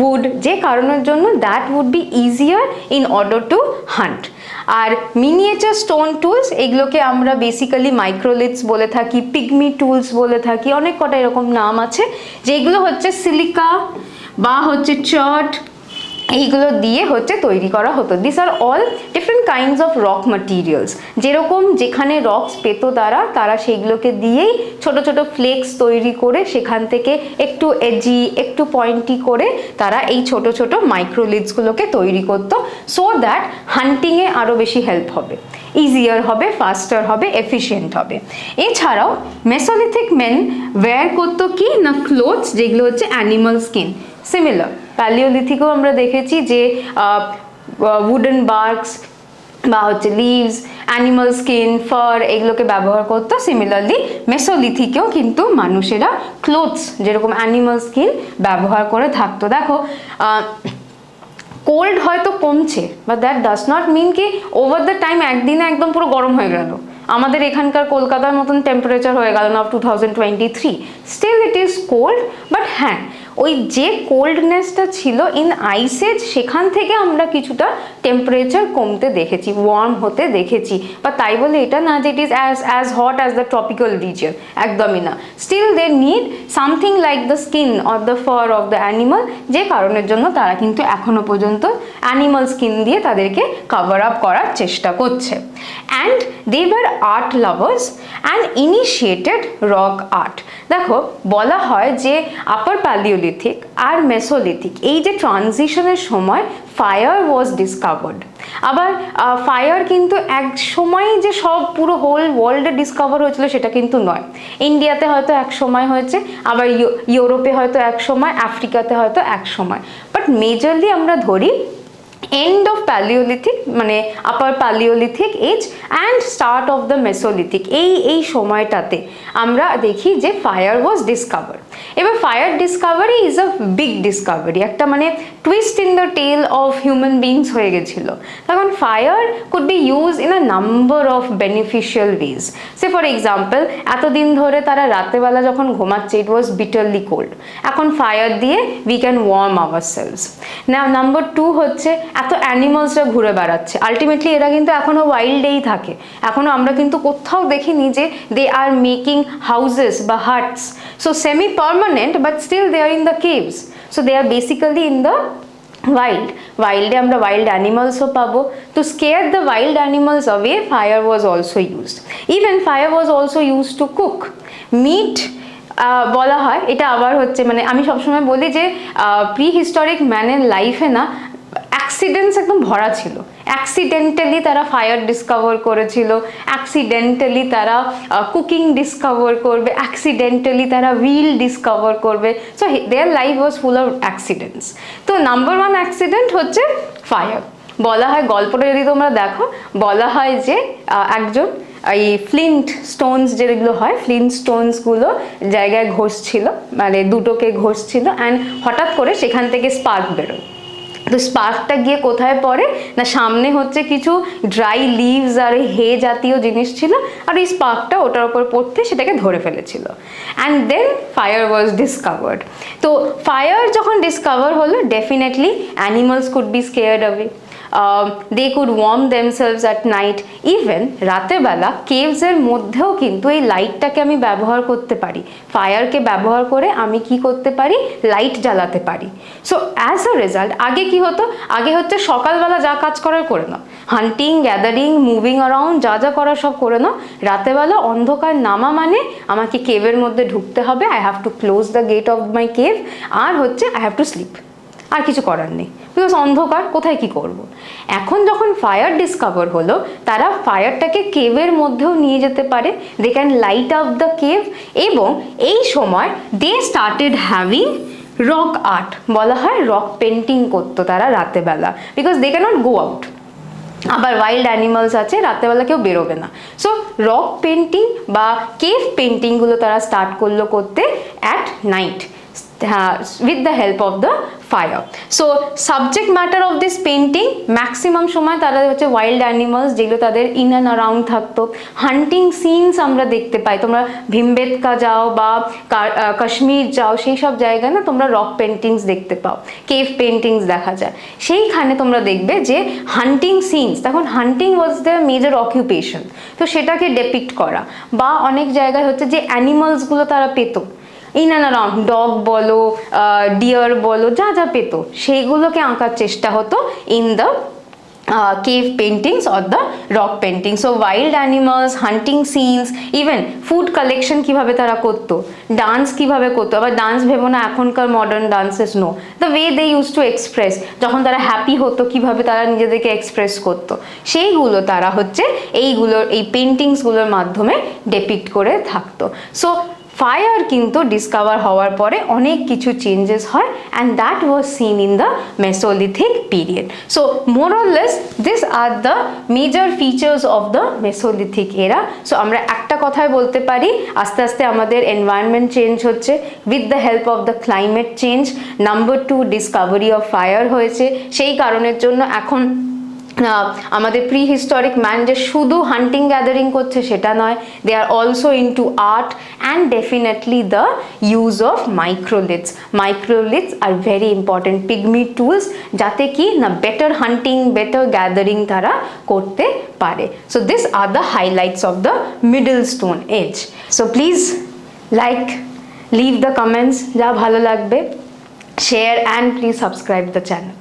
wood, যে কারণের জন্য that would be easier in order to hunt. আর মিনিয়েচার স্টোন টুলস এগুলোকে আমরা বেসিক্যালি মাইক্রোলিথস বলে থাকি, পিগমি টুলস বলে থাকি, অনেক কটা এরকম নাম আছে, যেগুলো হচ্ছে সিলিকা বা হচ্ছে চার্ট এইগুলো দিয়ে হচ্ছে তৈরি করা হতো। This are all different kinds of rock materials, যেরকম যেখানে রকস পেত তারা সেইগুলোকে দিয়েই ছোট ছোট ফ্লেক্স তৈরি করে সেখান থেকে একটু এজি একটু পয়েন্টি করে তারা এই ছোট ছোট মাইক্রোলিথসগুলোকে তৈরি করতো, সো দ্যাট হান্টিংয়ে আরও বেশি হেল্প হবে, ইজিয়ার হবে, ফাস্টার হবে, এফিশিয়েন্ট হবে। এছাড়াও মেসোলিথিক মেন ওয়্যার করতো কি না ক্লোথস, যেগুলো হচ্ছে অ্যানিমাল স্কিন। সিমিলার প্যালিওলিথিকেও আমরা দেখেছি যে উডেন বার্কস বা হচ্ছে লিভস, অ্যানিমাল স্কিন, ফার এগুলোকে ব্যবহার করতো। সিমিলারলি মেসোলিথিকেও কিন্তু মানুষেরা ক্লোথস যেরকম অ্যানিমাল স্কিন ব্যবহার করে থাকতো। দেখো কোল্ড হয়তো কমছে, but that does not mean কি ওভার দ্য টাইম একদিনে একদম পুরো গরম হয়ে গেল। আমাদের এখানকার কলকাতার মতন টেম্পারেচার হয়ে গেল না 2023, still it is cold. But হ্যাঁ, ওই যে কোল্ডনেসটা ছিল ইন আইস এজ, সেখান থেকে আমরা কিছুটা টেম্পারেচার কমতে দেখেছি, ওয়ার্ম হতে দেখেছি। বা তাই বলে এটা না যে it is as hot as the tropical region, একদমই না। Still they need something like the skin or the fur of the animal, যে কারণের জন্য তারা কিন্তু এখনো পর্যন্ত অ্যানিমাল স্কিন দিয়ে তাদেরকে কভার আপ করার চেষ্টা করছে। And they were art lovers and initiated rock art. দেখো বলা হয় যে আপার প্যালিওলিথিক আর মেসোলিথিক এই যে ট্রানজিশনের সময় ফায়ার ওয়াজ ডিসকভার্ড। আবার ফায়ার কিন্তু এক সময় যে সব পুরো হোল ওয়ার্ল্ডে ডিসকভার হয়েছিল সেটা কিন্তু নয়। ইন্ডিয়াতে হয়তো এক সময় হয়েছে, আবার ইউরোপে হয়তো এক সময়, আফ্রিকাতে হয়তো এক সময়, বাট মেজরলি আমরা ধরি end of Paleolithic মানে upper Paleolithic age and start of the Mesolithic এই সময়টাতে আমরা দেখি যে ফায়ার ওয়াজ ডিসকভার। এবার fire discovery is a big discovery, একটা মানে twist in the tale of human beings হয়ে গেছিল। তখন fire could be use in a number of beneficial ways. Say for example, এতদিন ধরে তারা রাতেবেলা যখন ঘুমাচ্ছে ইট ওয়াজ বিটারলি কোল্ড, এখন ফায়ার দিয়ে we can warm ourselves. Number two হচ্ছে এত অ্যানিমালসরা ঘুরে বেড়াচ্ছে, আলটিমেটলি এরা কিন্তু এখনো ওয়াইল্ডেই থাকে, এখনো আমরা কিন্তু কোথাও দেখিনি যে দে আর মেকিং হাউসেস বা huts, so semi permanent but still they are in the caves, so they are basically in the ওয়াইল্ডে আমরা ওয়াইল্ড অ্যানিমালসও পাবো। To scare the wild animals away fire was also used. Even fire was also use to cook meat. বলা হয় এটা আবার হচ্ছে মানে আমি সবসময় বলি যে প্রি হিস্টোরিক ম্যানের লাইফে না অ্যাক্সিডেন্টস একদম ভরা ছিল। অ্যাক্সিডেন্টালি তারা ফায়ার ডিসকভার করেছিল, অ্যাক্সিডেন্টালি তারা কুকিং ডিসকভার করবে, অ্যাক্সিডেন্টালি তারা হুইল ডিসকভার করবে। So their life was full of accidents. তো নাম্বার ওয়ান অ্যাক্সিডেন্ট হচ্ছে ফায়ার। বলা হয়, গল্পটা যদি তোমরা দেখো, বলা হয় যে একজন এই ফ্লিন্ট স্টোনস যেগুলো হয়, ফ্লিন্ট স্টোনসগুলো জায়গায় ঘষছিল, মানে দুটোকে ঘষছিল, অ্যান্ড হঠাৎ করে সেখান থেকে স্পার্ক বেরোয়। তো স্পার্কটা গিয়ে কোথায় পড়ে না, সামনে হচ্ছে কিছু ড্রাই লিভস আর হে জাতীয় জিনিস ছিল, আর এই স্পার্কটা ওটার উপর পড়তে সেটাকে ধরে ফেলেছিল, and then fire was discovered. তো ফায়ার যখন ডিসকভার হলো, definitely animals could be scared away, they could warm themselves at night. Even রাতেরবেলা কেভসের মধ্যেও কিন্তু এই লাইটটাকে আমি ব্যবহার করতে পারি, ফায়ারকে ব্যবহার করে আমি কি করতে পারি, লাইট জ্বালাতে পারি। সো অ্যাজ আ রেজাল্ট আগে কি হতো, আগে হচ্ছে সকালবেলা যা কাজ করার করে নাও, হান্টিং, গ্যাদারিং, মুভিং অ্যারাউন্ড যা যা করার সব করে নাও, রাতেরবেলা অন্ধকার নামা মানে আমাকে কেভের মধ্যে ঢুকতে হবে, I have to close the gate of my cave, আর হচ্ছে আই হ্যাভ টু স্লিপ, আর কিছু করার নেই, বিকজ অন্ধকার, কোথায় কি করব। এখন যখন ফায়ার ডিসকভার হলো, তারা ফায়ারটাকে কেভের মধ্যেও নিয়ে যেতে পারে, they can light up the cave, এবং এই সময় they started having rock art. বলা হয় রক পেন্টিং করতো তারা রাতেবেলা, because they can't go out, আবার ওয়াইল্ড অ্যানিমালস আছে, রাতেবেলা কেউ বেরোবে না। সো রক পেন্টিং বা কেভ পেন্টিংগুলো তারা স্টার্ট করলো করতে at night with the help of the fire. So subject matter of this painting maximum সময় তারা হচ্ছে wild animals, যেগুলো তাদের in and around থাকতো। hunting scenes আমরা দেখতে পাই, তোমরা ভীমবেটকা যাও বা কাশ্মীর যাও, সেই সব জায়গায় না তোমরা রক পেন্টিংস দেখতে পাও, কেভ পেন্টিংস দেখা যায়, সেইখানে তোমরা দেখবে যে হান্টিং সিনস, তখন হান্টিং ওয়াজ দ্য মেজর অকুপেশন, তো সেটাকে ডেপিক্ট করা। বা অনেক জায়গায় হচ্ছে যে অ্যানিমালসগুলো তারা পেতো ইন অ্যান্ড অ্যারাউন্ড, ডগ বলো, ডিয়ার বলো, যা যা পেতো সেইগুলোকে আঁকার চেষ্টা হতো in the cave paintings or the rock paintings. So wild animals, hunting scenes, even food collection কিভাবে তারা করতো, ডান্স কিভাবে করতো, আবার ডান্স ভেবো না এখনকার modern dances, no, the way they use to express, যখন তারা হ্যাপি হতো কিভাবে তারা নিজেদেরকে এক্সপ্রেস করতো, সেইগুলো তারা হচ্ছে এইগুলোর এই পেন্টিংসগুলোর মাধ্যমে ডেপিক্ট করে থাকতো। সো ফায়ার কিন্তু ডিসকভার হওয়ার পরে অনেক কিছু চেঞ্জেস হয়, and that was seen in the mesolithic period. So more or less this are the major features of the mesolithic era. So আমরা একটা কথাই বলতে পারি, আস্তে আস্তে আমাদের এনভায়রনমেন্ট চেঞ্জ হচ্ছে with the help of the climate change. Number two, discovery of fire হয়েছে, সেই কারণের জন্য এখন আমাদের প্রি হিস্টোরিক ম্যান যে শুধু হান্টিং গ্যাদারিং করছে সেটা নয়, they are also into art and definitely the use of microliths. Microliths are very important pygmy tools, যাতে কি না বেটার হান্টিং, বেটার গ্যাদারিং তারা করতে পারে। So this are the highlights of the middle stone age. So please like, leave the comments যা ভালো লাগবে, share, and please subscribe the channel.